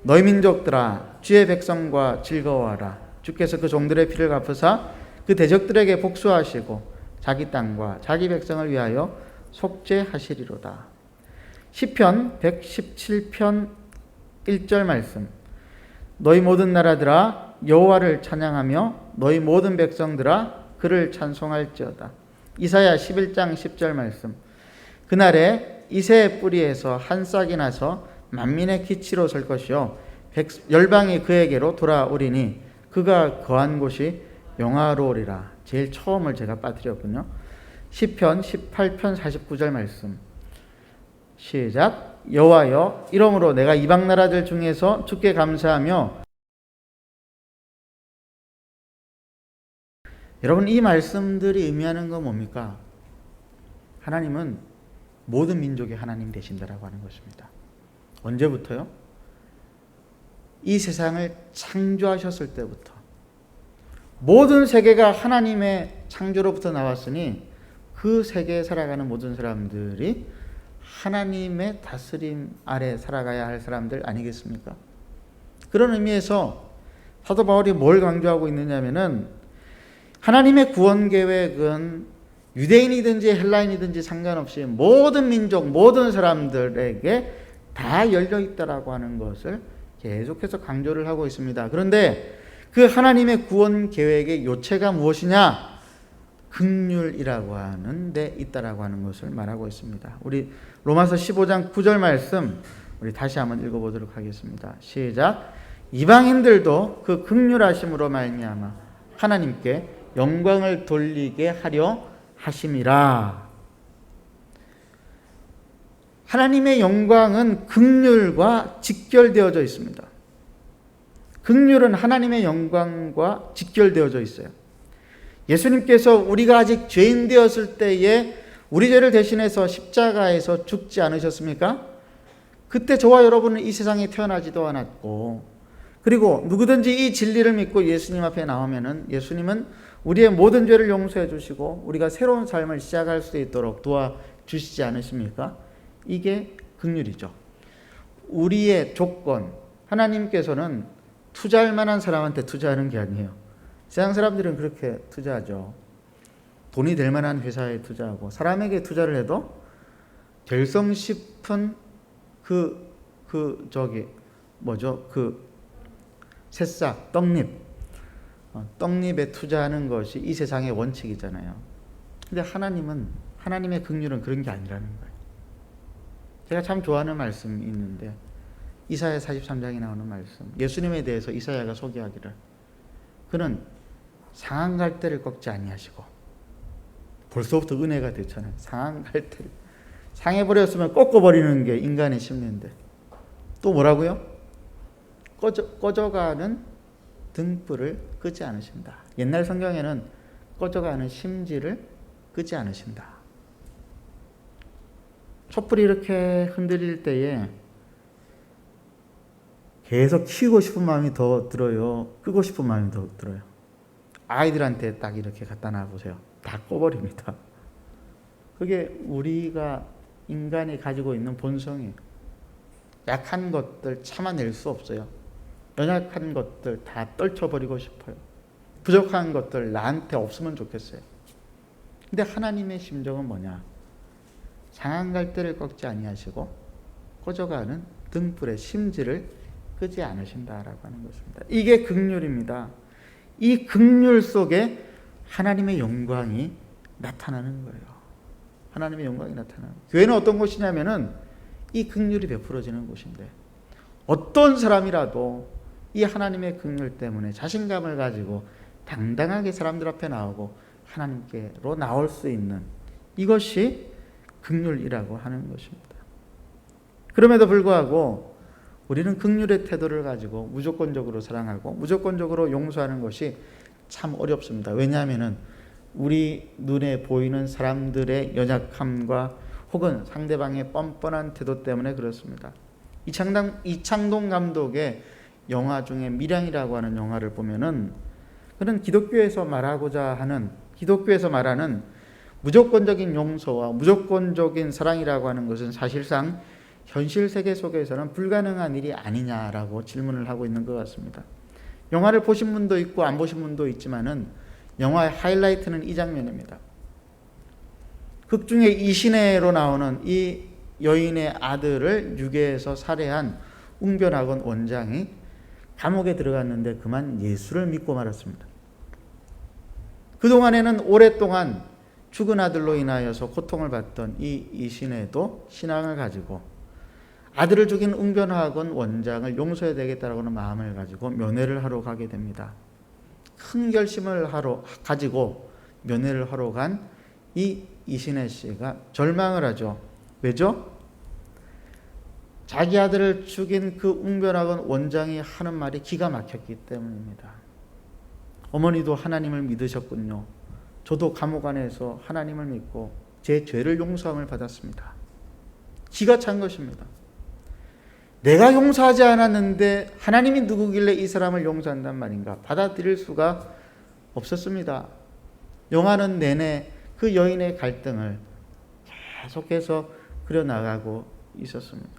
너희 민족들아 주의 백성과 즐거워하라. 주께서 그 종들의 피를 갚으사 그 대적들에게 복수하시고 자기 땅과 자기 백성을 위하여 속죄하시리로다. 시편 117편 1절 말씀. 너희 모든 나라들아 여호와를 찬양하며 너희 모든 백성들아 그를 찬송할지어다. 이사야 11장 10절 말씀. 그날에 이새의 뿌리에서 한 싹이 나서 만민의 기치로 설 것이요 열방이 그에게로 돌아오리니 그가 거한 곳이 영화로우리라. 제일 처음을 제가 빠뜨렸군요. 시편 18편 49절 말씀. 시작. 여호와여 이러므로 내가 이방 나라들 중에서 주께 감사하며. 여러분 이 말씀들이 의미하는 건 뭡니까? 하나님은 모든 민족의 하나님 되신다라고 하는 것입니다. 언제부터요? 이 세상을 창조하셨을 때부터 모든 세계가 하나님의 창조로부터 나왔으니 그 세계에 살아가는 모든 사람들이 하나님의 다스림 아래 살아가야 할 사람들 아니겠습니까? 그런 의미에서 사도 바울이 뭘 강조하고 있느냐면은 하나님의 구원 계획은 유대인이든지 헬라인이든지 상관없이 모든 민족, 모든 사람들에게 다 열려 있다라고 하는 것을 계속해서 강조를 하고 있습니다. 그런데 그 하나님의 구원 계획의 요체가 무엇이냐? 긍휼이라고 하는 데 있다라고 하는 것을 말하고 있습니다. 우리 로마서 15장 9절 말씀 우리 다시 한번 읽어보도록 하겠습니다. 시작. 이방인들도 그 긍휼하심으로 말미암아 하나님께 영광을 돌리게 하려 하심이라. 하나님의 영광은 긍휼과 직결되어져 있습니다. 긍휼은 하나님의 영광과 직결되어져 있어요. 예수님께서 우리가 아직 죄인 되었을 때에 우리 죄를 대신해서 십자가에서 죽지 않으셨습니까? 그때 저와 여러분은 이 세상에 태어나지도 않았고 그리고 누구든지 이 진리를 믿고 예수님 앞에 나오면은 예수님은 우리의 모든 죄를 용서해 주시고 우리가 새로운 삶을 시작할 수 있도록 도와주시지 않으십니까? 이게 긍휼이죠. 우리의 조건, 하나님께서는 투자할 만한 사람한테 투자하는 게 아니에요. 세상 사람들은 그렇게 투자하죠. 돈이 될 만한 회사에 투자하고 사람에게 투자를 해도 될성 싶은 새싹, 떡잎에 투자하는 것이 이 세상의 원칙이잖아요. 근데 하나님의 긍휼은 그런 게 아니라는 거예요. 제가 참 좋아하는 말씀이 있는데 이사야 43장에 나오는 말씀, 예수님에 대해서 이사야가 소개하기를 그는 상한 갈대를 꺾지 아니하시고, 벌써부터 은혜가 됐잖아요. 상한 갈대를 상해버렸으면 꺾어버리는 게 인간의 심리인데 또 뭐라고요? 꺼져가는 등불을 끄지 않으신다. 옛날 성경에는 꺼져가는 심지를 끄지 않으신다. 촛불이 이렇게 흔들릴 때에 계속 키우고 싶은 마음이 더 들어요? 끄고 싶은 마음이 더 들어요? 아이들한테 딱 이렇게 갖다 놔보세요. 다 꺼버립니다. 그게 우리가 인간이 가지고 있는 본성이에요. 약한 것들 참아낼 수 없어요. 연약한 것들 다 떨쳐버리고 싶어요. 부족한 것들 나한테 없으면 좋겠어요. 근데 하나님의 심정은 뭐냐? 상한 갈대를 꺾지 아니하시고 꺼져가는 등불의 심지를 끄지 않으신다라고 하는 것입니다. 이게 긍휼입니다. 이 긍휼 속에 하나님의 영광이 나타나는 거예요. 하나님의 영광이 나타나는 거예요. 교회는 어떤 곳이냐면은 이 긍휼이 베풀어지는 곳인데 어떤 사람이라도 이 하나님의 긍휼 때문에 자신감을 가지고 당당하게 사람들 앞에 나오고 하나님께로 나올 수 있는 이것이 긍휼이라고 하는 것입니다. 그럼에도 불구하고 우리는 긍휼의 태도를 가지고 무조건적으로 사랑하고 무조건적으로 용서하는 것이 참 어렵습니다. 왜냐하면 우리 눈에 보이는 사람들의 연약함과 혹은 상대방의 뻔뻔한 태도 때문에 그렇습니다. 이창동 감독의 영화 중에 밀양이라고 하는 영화를 보면은 그는 기독교에서 말하는 무조건적인 용서와 무조건적인 사랑이라고 하는 것은 사실상 현실 세계 속에서는 불가능한 일이 아니냐라고 질문을 하고 있는 것 같습니다. 영화를 보신 분도 있고 안 보신 분도 있지만은 영화의 하이라이트는 이 장면입니다. 극 중에 이신혜로 나오는 이 여인의 아들을 유괴해서 살해한 웅변학원 원장이 감옥에 들어갔는데 그만 예수를 믿고 말았습니다. 그동안에는 오랫동안 죽은 아들로 인하여서 고통을 받던 이 이신혜도 신앙을 가지고 아들을 죽인 웅변학원 원장을 용서해야 되겠다라고 하는 마음을 가지고 면회를 하러 가게 됩니다. 큰 결심을 가지고 면회를 하러 간 이 이신혜 씨가 절망을 하죠. 왜죠? 자기 아들을 죽인 그 웅변학원 원장이 하는 말이 기가 막혔기 때문입니다. 어머니도 하나님을 믿으셨군요. 저도 감옥 안에서 하나님을 믿고 제 죄를 용서함을 받았습니다. 기가 찬 것입니다. 내가 용서하지 않았는데 하나님이 누구길래 이 사람을 용서한단 말인가? 받아들일 수가 없었습니다. 영화는 내내 그 여인의 갈등을 계속해서 그려나가고 있었습니다.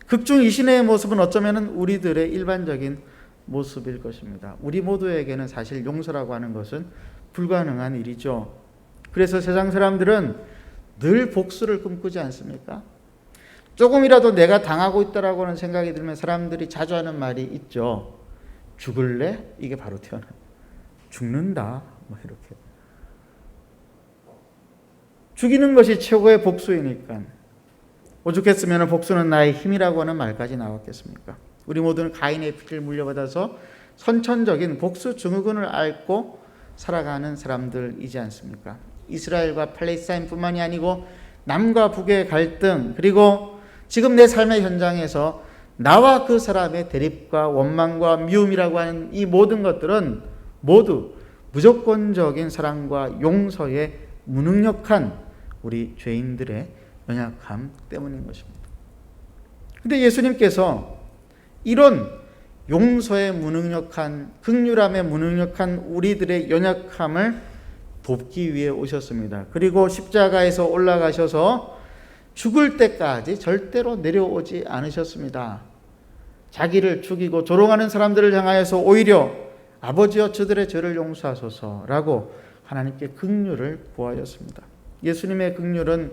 극중 이신혜의 모습은 어쩌면 우리들의 일반적인 모습일 것입니다. 우리 모두에게는 사실 용서라고 하는 것은 불가능한 일이죠. 그래서 세상 사람들은 늘 복수를 꿈꾸지 않습니까? 조금이라도 내가 당하고 있다라고 하는 생각이 들면 사람들이 자주 하는 말이 있죠. 죽을래? 이게 바로 튀어나와요. 죽는다. 뭐 이렇게. 죽이는 것이 최고의 복수이니까. 오죽했으면 복수는 나의 힘이라고 하는 말까지 나왔겠습니까? 우리 모두는 가인의 피를 물려받아서 선천적인 복수 증후군을 앓고 살아가는 사람들이지 않습니까? 이스라엘과 팔레스타인뿐만이 아니고 남과 북의 갈등, 그리고 지금 내 삶의 현장에서 나와 그 사람의 대립과 원망과 미움이라고 하는 이 모든 것들은 모두 무조건적인 사랑과 용서에 무능력한 우리 죄인들의 연약함 때문인 것입니다. 근데 예수님께서 이런 용서에 무능력한, 긍휼함에 무능력한 우리들의 연약함을 돕기 위해 오셨습니다. 그리고 십자가에서 올라가셔서 죽을 때까지 절대로 내려오지 않으셨습니다. 자기를 죽이고 조롱하는 사람들을 향하여서 오히려 아버지여 저들의 죄를 용서하소서라고 하나님께 긍휼을 구하였습니다. 예수님의 긍휼은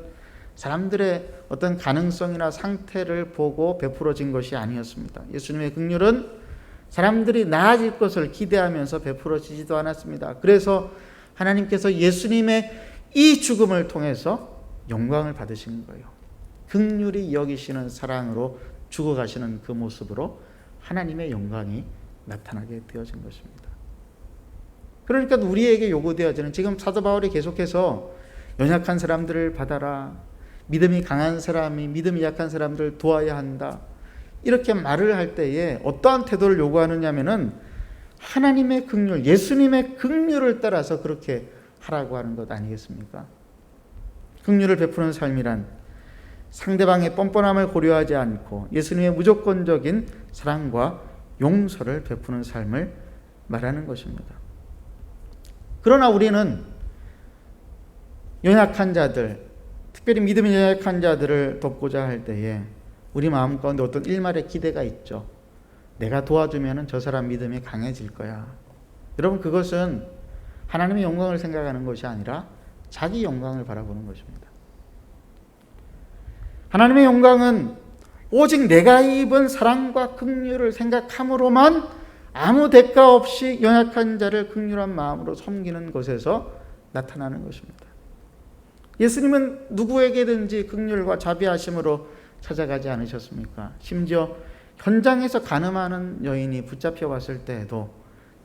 사람들의 어떤 가능성이나 상태를 보고 베풀어진 것이 아니었습니다. 예수님의 긍휼은 사람들이 나아질 것을 기대하면서 베풀어지지도 않았습니다. 그래서 하나님께서 예수님의 이 죽음을 통해서 영광을 받으신 거예요. 긍휼히 여기시는 사랑으로 죽어가시는 그 모습으로 하나님의 영광이 나타나게 되어진 것입니다. 그러니까 우리에게 요구되어지는, 지금 사도 바울이 계속해서 연약한 사람들을 받아라, 믿음이 강한 사람이 믿음이 약한 사람들을 도와야 한다, 이렇게 말을 할 때에 어떠한 태도를 요구하느냐면은 하나님의 긍휼, 예수님의 긍휼을 따라서 그렇게 하라고 하는 것 아니겠습니까? 긍휼을 베푸는 삶이란 상대방의 뻔뻔함을 고려하지 않고 예수님의 무조건적인 사랑과 용서를 베푸는 삶을 말하는 것입니다. 그러나 우리는 연약한 자들, 특별히 믿음이 연약한 자들을 돕고자 할 때에 우리 마음 가운데 어떤 일말의 기대가 있죠. 내가 도와주면 저 사람 믿음이 강해질 거야. 여러분, 그것은 하나님의 영광을 생각하는 것이 아니라 자기 영광을 바라보는 것입니다. 하나님의 영광은 오직 내가 입은 사랑과 긍휼을 생각함으로만 아무 대가 없이 연약한 자를 긍휼한 마음으로 섬기는 것에서 나타나는 것입니다. 예수님은 누구에게든지 긍휼과 자비하심으로 찾아가지 않으셨습니까? 심지어 현장에서 간음하는 여인이 붙잡혀 왔을 때에도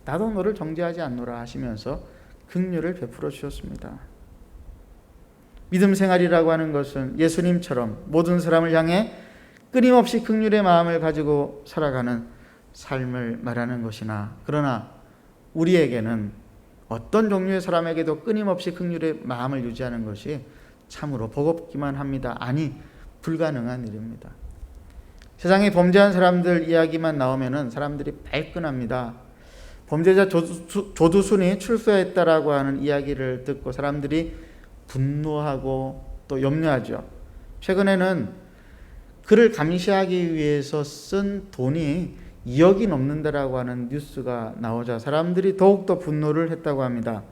나도 너를 정죄하지 않노라 하시면서 긍휼을 베풀어 주셨습니다. 믿음 생활이라고 하는 것은 예수님처럼 모든 사람을 향해 끊임없이 긍휼의 마음을 가지고 살아가는 삶을 말하는 것이나, 그러나 우리에게는 어떤 종류의 사람에게도 끊임없이 긍휼의 마음을 유지하는 것이 참으로 버겁기만 합니다. 아니, 불가능한 일입니다. 세상에 범죄한 사람들 이야기만 나오면은 사람들이 발끈합니다. 범죄자 조두순이 출소했다라고 하는 이야기를 듣고 사람들이 분노하고 또 염려하죠. 최근에는 그를 감시하기 위해서 쓴 돈이 2억이 넘는다라고 하는 뉴스가 나오자 사람들이 더욱더 분노를 했다고 합니다.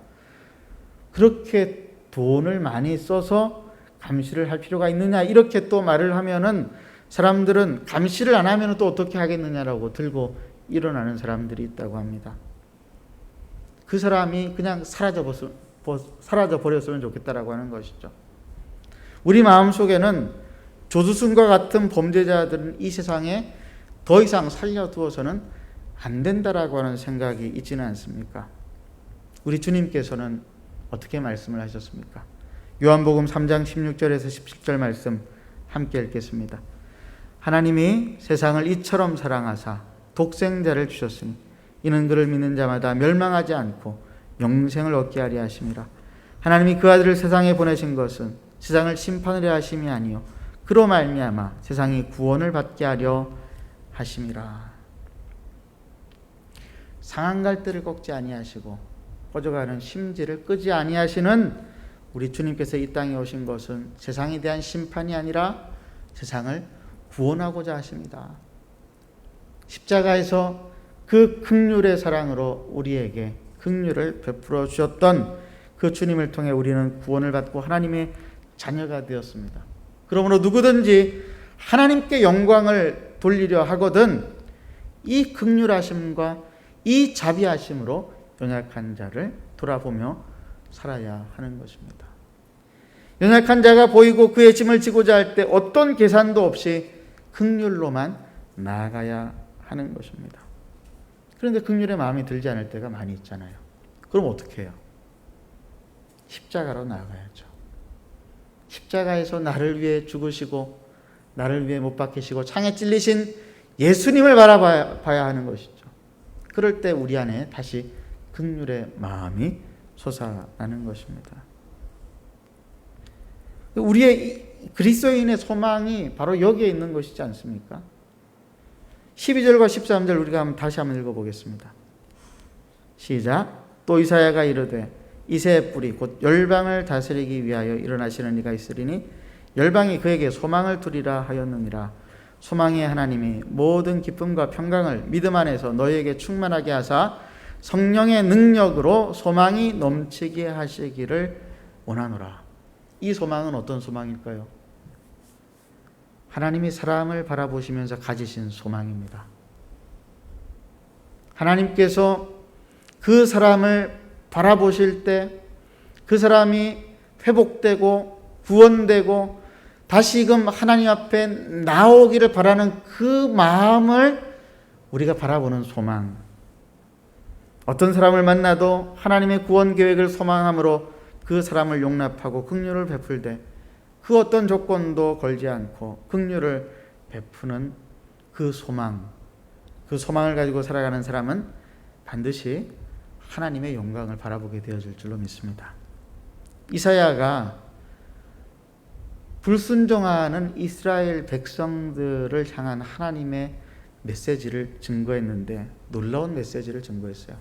그렇게 돈을 많이 써서 감시를 할 필요가 있느냐, 이렇게 또 말을 하면은 사람들은 감시를 안 하면 또 어떻게 하겠느냐라고 들고 일어나는 사람들이 있다고 합니다. 그 사람이 그냥 사라져 버렸으면 좋겠다라고 하는 것이죠. 우리 마음속에는 조두순과 같은 범죄자들은 이 세상에 더 이상 살려두어서는 안 된다라고 하는 생각이 있지는 않습니까? 우리 주님께서는 어떻게 말씀을 하셨습니까? 요한복음 3장 16절에서 17절 말씀 함께 읽겠습니다. 하나님이 세상을 이처럼 사랑하사 독생자를 주셨으니 이는 그를 믿는 자마다 멸망하지 않고 영생을 얻게 하려 하심이라. 하나님이 그 아들을 세상에 보내신 것은 세상을 심판하려 하심이 아니요 그로 말미암아 세상이 구원을 받게 하려 하심이라. 상한 갈대를 꺾지 아니하시고 꺼져가는 심지를 끄지 아니하시는 우리 주님께서 이 땅에 오신 것은 세상에 대한 심판이 아니라 세상을 구원하고자 하십니다. 십자가에서 그 긍휼의 사랑으로 우리에게 긍휼을 베풀어 주셨던 그 주님을 통해 우리는 구원을 받고 하나님의 자녀가 되었습니다. 그러므로 누구든지 하나님께 영광을 돌리려 하거든 이 긍휼하심과 이 자비하심으로 연약한 자를 돌아보며 살아야 하는 것입니다. 연약한 자가 보이고 그의 짐을 지고자 할 때 어떤 계산도 없이 긍휼로만 나아가야 하는 것입니다. 그런데 긍휼의 마음이 들지 않을 때가 많이 있잖아요. 그럼 어떻게 해요? 십자가로 나아가야죠. 십자가에서 나를 위해 죽으시고 나를 위해 못 박히시고 창에 찔리신 예수님을 바라봐야 하는 것이죠. 그럴 때 우리 안에 다시 긍휼의 마음이 솟아나는 것입니다. 우리의 그리스도인의 소망이 바로 여기에 있는 것이지 않습니까? 12절과 13절 우리가 다시 한번 읽어보겠습니다. 시작. 또 이사야가 이르되 이새의 뿌리 곧 열방을 다스리기 위하여 일어나시는 이가 있으리니 열방이 그에게 소망을 두리라 하였느니라. 소망의 하나님이 모든 기쁨과 평강을 믿음 안에서 너희에게 충만하게 하사 성령의 능력으로 소망이 넘치게 하시기를 원하노라. 이 소망은 어떤 소망일까요? 하나님이 사람을 바라보시면서 가지신 소망입니다. 하나님께서 그 사람을 바라보실 때 그 사람이 회복되고 구원되고 다시금 하나님 앞에 나오기를 바라는 그 마음을 우리가 바라보는 소망. 어떤 사람을 만나도 하나님의 구원 계획을 소망함으로 그 사람을 용납하고 긍휼을 베풀되 그 어떤 조건도 걸지 않고 긍휼을 베푸는 그 소망, 그 소망을 가지고 살아가는 사람은 반드시 하나님의 영광을 바라보게 되어질 줄로 믿습니다. 이사야가 불순종하는 이스라엘 백성들을 향한 하나님의 메시지를 증거했는데 놀라운 메시지를 증거했어요.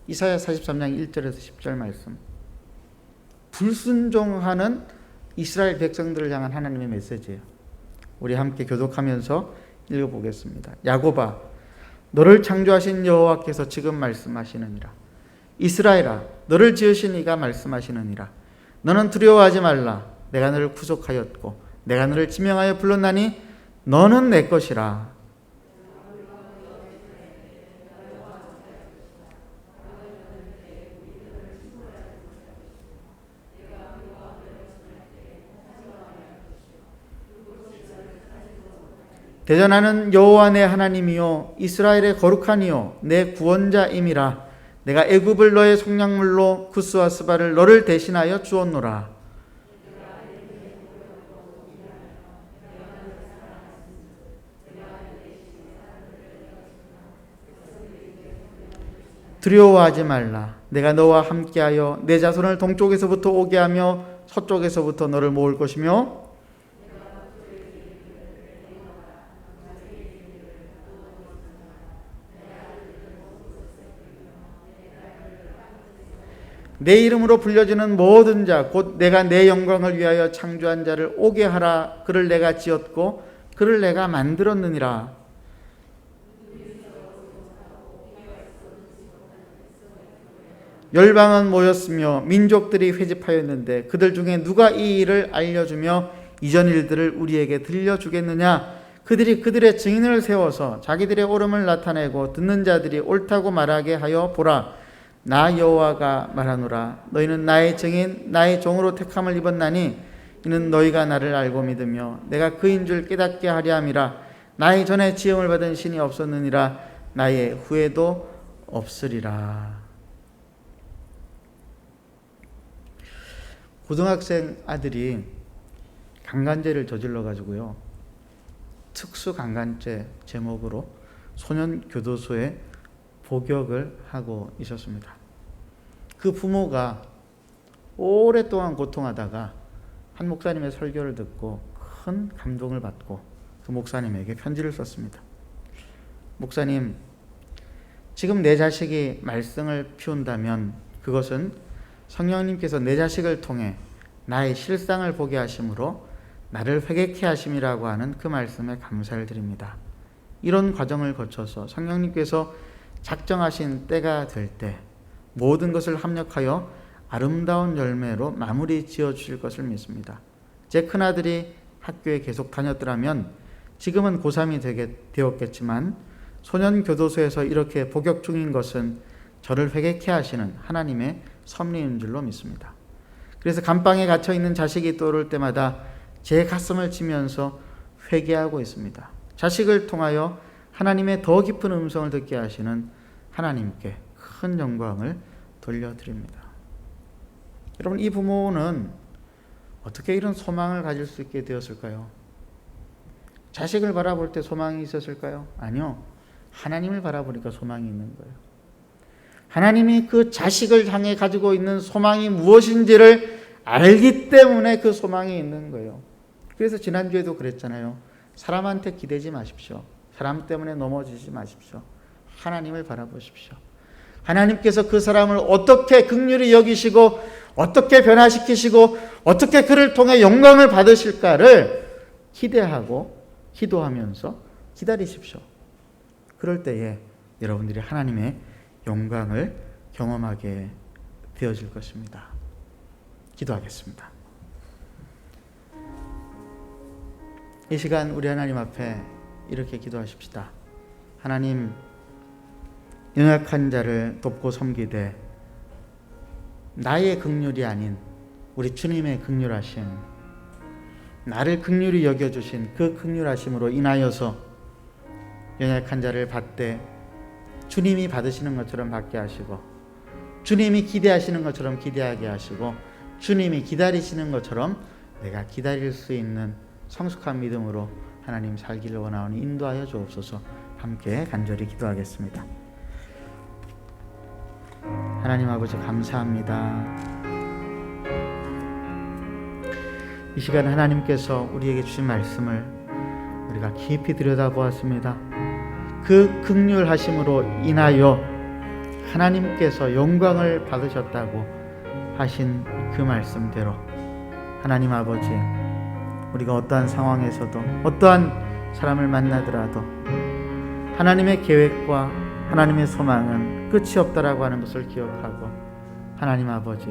이사야 43장 1절에서 10절 말씀. 불순종하는 이스라엘 백성들을 향한 하나님의 메시지예요. 우리 함께 교독하면서 읽어보겠습니다. 야곱아, 너를 창조하신 여호와께서 지금 말씀하시느니라. 이스라엘아, 너를 지으신 이가 말씀하시느니라. 너는 두려워하지 말라. 내가 너를 구속하였고 내가 너를 지명하여 불렀나니 너는 내 것이라. 대전하는 여호와 내 하나님이요 이스라엘의 거룩한 이요 내 구원자임이라. 내가 애굽을 너의 속량물로 구스와 스바를 너를 대신하여 주었노라. 두려워하지 말라. 내가 너와 함께하여 내 자손을 동쪽에서부터 오게 하며 서쪽에서부터 너를 모을 것이며 내 이름으로 불려지는 모든 자 곧 내가 내 영광을 위하여 창조한 자를 오게 하라. 그를 내가 지었고 그를 내가 만들었느니라. 열방은 모였으며 민족들이 회집하였는데 그들 중에 누가 이 일을 알려주며 이전 일들을 우리에게 들려주겠느냐. 그들이 그들의 증인을 세워서 자기들의 옳음을 나타내고 듣는 자들이 옳다고 말하게 하여 보라. 나 여호와가 말하노라. 너희는 나의 증인 나의 종으로 택함을 입었나니 이는 너희가 나를 알고 믿으며 내가 그인 줄 깨닫게 하려 함이라. 나의 전에 지음을 받은 신이 없었느니라. 나의 후에도 없으리라. 고등학생 아들이 강간죄를 저질러 가지고요, 특수 강간죄 제목으로 소년교도소에 복역을 하고 있었습니다. 그 부모가 오랫동안 고통하다가 한 목사님의 설교를 듣고 큰 감동을 받고 그 목사님에게 편지를 썼습니다. 목사님, 지금 내 자식이 말썽을 피운다면 그것은 성령님께서 내 자식을 통해 나의 실상을 보게 하심으로 나를 회개케 하심이라고 하는 그 말씀에 감사를 드립니다. 이런 과정을 거쳐서 성령님께서 작정하신 때가 될 때 모든 것을 합력하여 아름다운 열매로 마무리 지어 주실 것을 믿습니다. 제 큰아들이 학교에 계속 다녔더라면 지금은 고3이 되었겠지만 소년교도소에서 이렇게 복역 중인 것은 저를 회개케 하시는 하나님의 섭리인 줄로 믿습니다. 그래서 감방에 갇혀있는 자식이 떠오를 때마다 제 가슴을 치면서 회개하고 있습니다. 자식을 통하여 하나님의 더 깊은 음성을 듣게 하시는 하나님께 큰 영광을 돌려드립니다. 여러분, 이 부모는 어떻게 이런 소망을 가질 수 있게 되었을까요? 자식을 바라볼 때 소망이 있었을까요? 아니요. 하나님을 바라보니까 소망이 있는 거예요. 하나님이 그 자식을 향해 가지고 있는 소망이 무엇인지를 알기 때문에 그 소망이 있는 거예요. 그래서 지난주에도 그랬잖아요. 사람한테 기대지 마십시오. 사람 때문에 넘어지지 마십시오. 하나님을 바라보십시오. 하나님께서 그 사람을 어떻게 긍휼히 여기시고 어떻게 변화시키시고 어떻게 그를 통해 영광을 받으실까를 기대하고 기도하면서 기다리십시오. 그럴 때에 여러분들이 하나님의 영광을 경험하게 되어질 것입니다. 기도하겠습니다. 이 시간 우리 하나님 앞에 이렇게 기도하십시다. 하나님, 연약한 자를 돕고 섬기되 나의 긍휼이 아닌 우리 주님의 긍휼하심, 나를 긍휼히 여겨주신 그 긍휼하심으로 인하여서 연약한 자를 받되 주님이 받으시는 것처럼 받게 하시고, 주님이 기대하시는 것처럼 기대하게 하시고, 주님이 기다리시는 것처럼 내가 기다릴 수 있는 성숙한 믿음으로 하나님 살기를 원하오니 인도하여 주옵소서. 함께 간절히 기도하겠습니다. 하나님 아버지 감사합니다. 이 시간 하나님께서 우리에게 주신 말씀을 우리가 깊이 들여다보았습니다. 그 긍휼하심으로 인하여 하나님께서 영광을 받으셨다고 하신 그 말씀대로 하나님 아버지, 우리가 어떠한 상황에서도 어떠한 사람을 만나더라도 하나님의 계획과 하나님의 소망은 끝이 없다라고 하는 것을 기억하고, 하나님 아버지,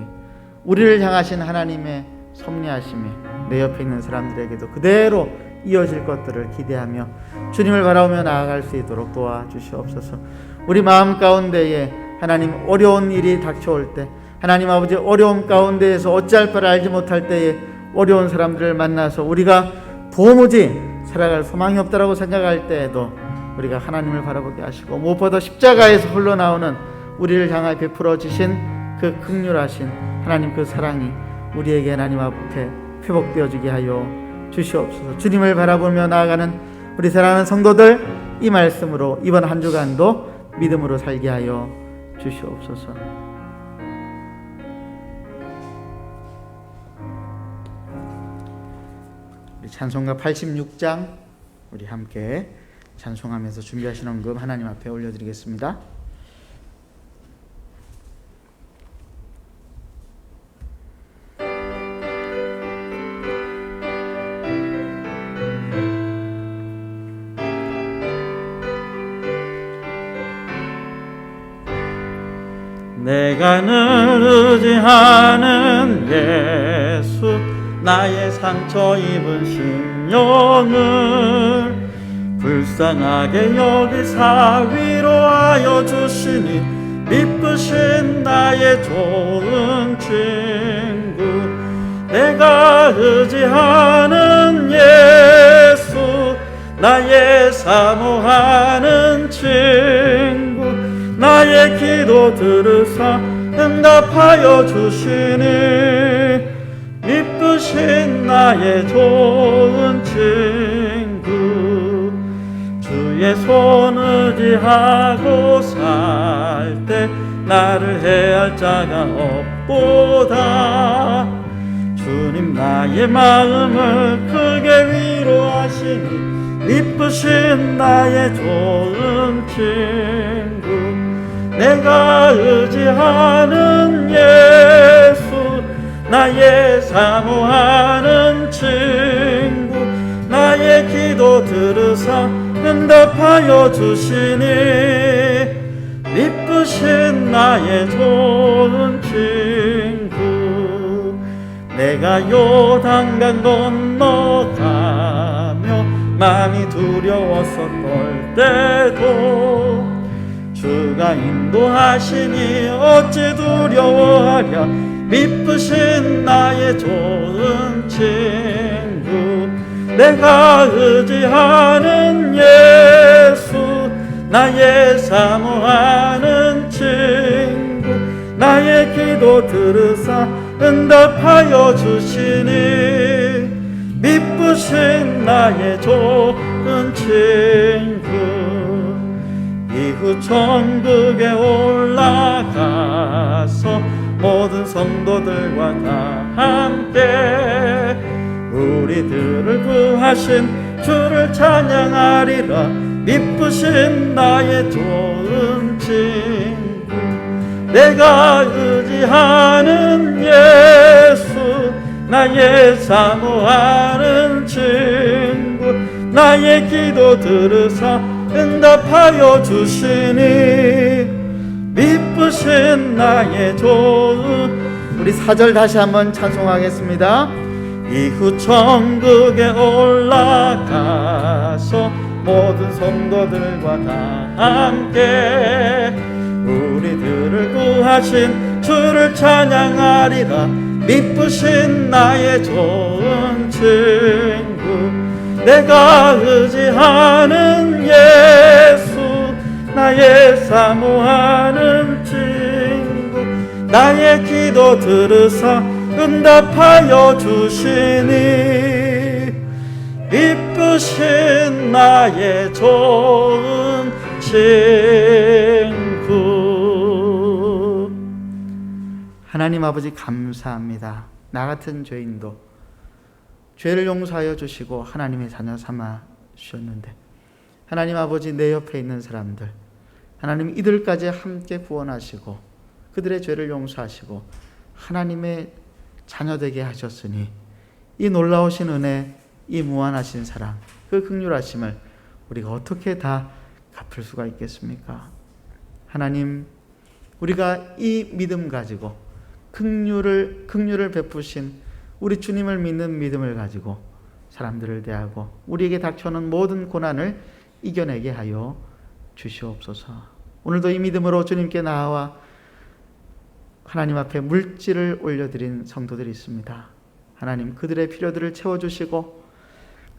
우리를 향하신 하나님의 섭리하심이 내 옆에 있는 사람들에게도 그대로 이어질 것들을 기대하며 주님을 바라보며 나아갈 수 있도록 도와주시옵소서. 우리 마음 가운데에 하나님 어려운 일이 닥쳐올 때, 하나님 아버지 어려움 가운데에서 어찌할 바를 알지 못할 때에 어려운 사람들을 만나서 우리가 도무지 살아갈 소망이 없다라고 생각할 때에도 우리가 하나님을 바라보게 하시고, 무엇보다 십자가에서 흘러나오는 우리를 향하여 베풀어 주신 그 긍휼하신 하나님 그 사랑이 우리에게 하나님 앞에 회복되어지게 하여 주시옵소서. 주님을 바라보며 나아가는 우리 사랑하는 성도들, 이 말씀으로 이번 한 주간도 믿음으로 살게 하여 주시옵소서. 우리 찬송가 86장 우리 함께 찬송하면서 준비하신 헌금 하나님 앞에 올려드리겠습니다. 내가 늘 의지하는 예수, 나의 상처 입은 심령을 불쌍하게 여기사 위로하여 주시니 미쁘신 나의 좋은 친구. 내가 의지하는 예수, 나의 사모하는 친구. 나의 기도 들으사 응답하여 주시니 미쁘신 나의 좋은 친구. 주의 손 의지하고 살 때 나를 해할 자가 없보다. 주님 나의 마음을 크게 위로하시니 미쁘신 나의 좋은 친구. 내가 의지하는 예수, 나의 사모하는 친구. 나의 기도 들으사 응답하여 주시니 미쁘신 나의 좋은 친구. 내가 요단강 건너가며 마음이 두려워서 떨 때도 주가 인도하시니 어찌 두려워하랴. 미쁘신 나의 좋은 친구. 내가 의지하는 예수, 나의 사모하는 친구. 나의 기도 들으사 응답하여 주시니 미쁘신 나의 좋은 친구. 이후 천국에 올라가서 모든 성도들과 다 함께 우리들을 구하신 주를 찬양하리라. 미쁘신 나의 좋은 친구, 내가 의지하는 예수, 나의 사모하는 친구, 나의 기도 들으사 응답하여 주시니 미쁘신 나의 좋은. 우리 4절 다시 한번 찬송하겠습니다. 이후 천국에 올라가서 모든 성도들과 다 함께 우리들을 구하신 주를 찬양하리라. 미쁘신 나의 좋은 친구, 내가 의지하는 예수, 나의 사모하는 친구, 나의 기도 들으사 응답하여 주시니 미쁘신 나의 좋은 친구. 하나님 아버지 감사합니다. 나 같은 죄인도 죄를 용서하여 주시고 하나님의 자녀 삼아 주셨는데, 하나님 아버지 내 옆에 있는 사람들, 하나님 이들까지 함께 구원하시고 그들의 죄를 용서하시고 하나님의 자녀되게 하셨으니 이 놀라우신 은혜, 이 무한하신 사랑, 그 긍휼하심을 우리가 어떻게 다 갚을 수가 있겠습니까? 하나님, 우리가 이 믿음 가지고 긍휼을 베푸신 우리 주님을 믿는 믿음을 가지고 사람들을 대하고 우리에게 닥쳐오는 모든 고난을 이겨내게 하여 주시옵소서. 오늘도 이 믿음으로 주님께 나아와 하나님 앞에 물질을 올려드린 성도들이 있습니다. 하나님, 그들의 필요들을 채워주시고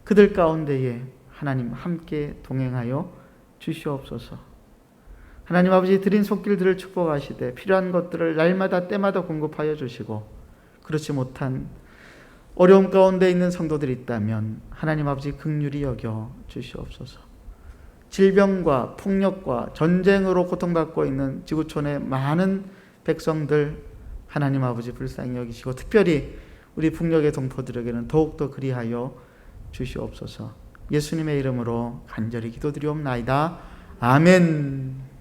그들 가운데에 하나님 함께 동행하여 주시옵소서. 하나님 아버지, 드린 손길들을 축복하시되 필요한 것들을 날마다 때마다 공급하여 주시고, 그렇지 못한 어려움 가운데 있는 성도들이 있다면 하나님 아버지 긍휼히 여겨 주시옵소서. 질병과 폭력과 전쟁으로 고통받고 있는 지구촌의 많은 백성들 하나님 아버지 불쌍히 여기시고, 특별히 우리 북녘의 동포들에게는 더욱더 그리하여 주시옵소서. 예수님의 이름으로 간절히 기도드리옵나이다. 아멘.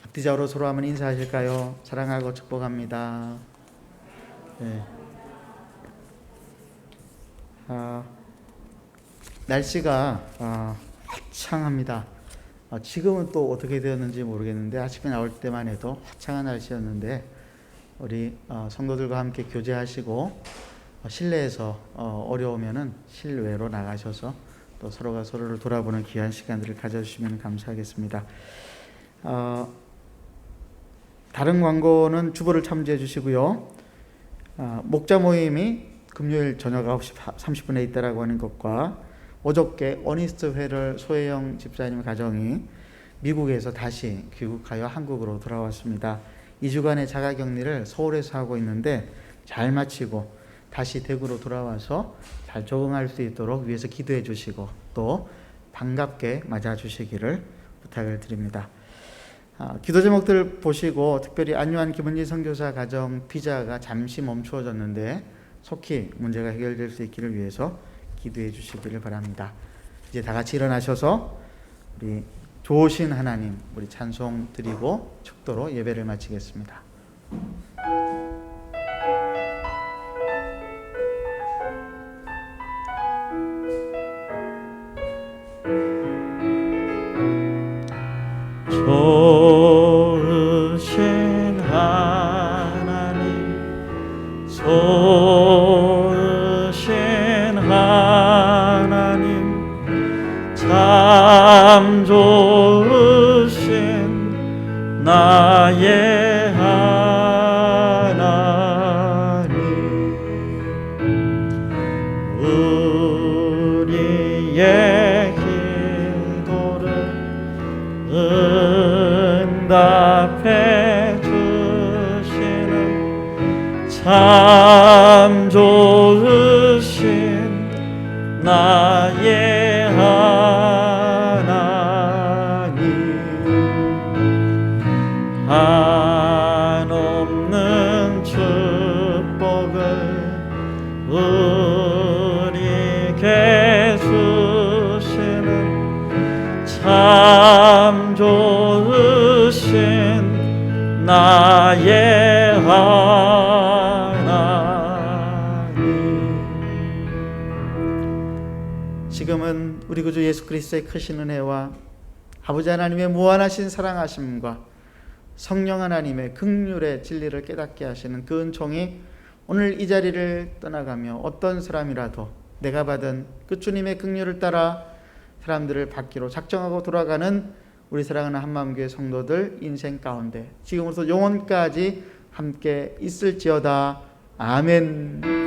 앞뒤좌우로 서로 한번 인사하실까요? 사랑하고 축복합니다. 네. 날씨가 화창합니다. 지금은 또 어떻게 되었는지 모르겠는데 아침에 나올 때만 해도 화창한 날씨였는데, 우리 성도들과 함께 교제하시고 실내에서 어려우면은 실외로 나가셔서 또 서로가 서로를 돌아보는 귀한 시간들을 가져주시면 감사하겠습니다. 다른 광고는 주보를 참조해 주시고요. 목자 모임이 금요일 저녁 9시 30분에 있다라고 하는 것과, 어저께 어니스트 회를 소혜영 집사님 가정이 미국에서 다시 귀국하여 한국으로 돌아왔습니다. 2주간의 자가격리를 서울에서 하고 있는데 잘 마치고 다시 대구로 돌아와서 잘 적응할 수 있도록 위해서 기도해 주시고 또 반갑게 맞아 주시기를 부탁을 드립니다. 기도 제목들 보시고, 특별히 안유한 김은지 선교사 가정 비자가 잠시 멈추어졌는데 속히 문제가 해결될 수 있기를 위해서 기도해 주시기를 바랍니다. 이제 다 같이 일어나셔서 우리 좋으신 하나님, 우리 찬송 드리고 축도로 예배를 마치겠습니다. 좋으신 하나님, 좋으신 하나님, 참 좋으신 나의 하나님, 우리의 기도를 응답해 주시는 참 좋으신 나의 하나님, 한없는 축복을 우리에게 주신 나의 하나님. 지금은 우리 구주 예수 그리스도의 크신 은혜와 아버지 하나님의 무한하신 사랑하심과 성령 하나님의 긍휼의 진리를 깨닫게 하시는 그 은총이 오늘 이 자리를 떠나가며 어떤 사람이라도 내가 받은 그 주님의 긍휼을 따라 사람들을 받기로 작정하고 돌아가는 우리 사랑하는 한마음교회 성도들 인생 가운데 지금으로서 영원까지 함께 있을지어다. 아멘.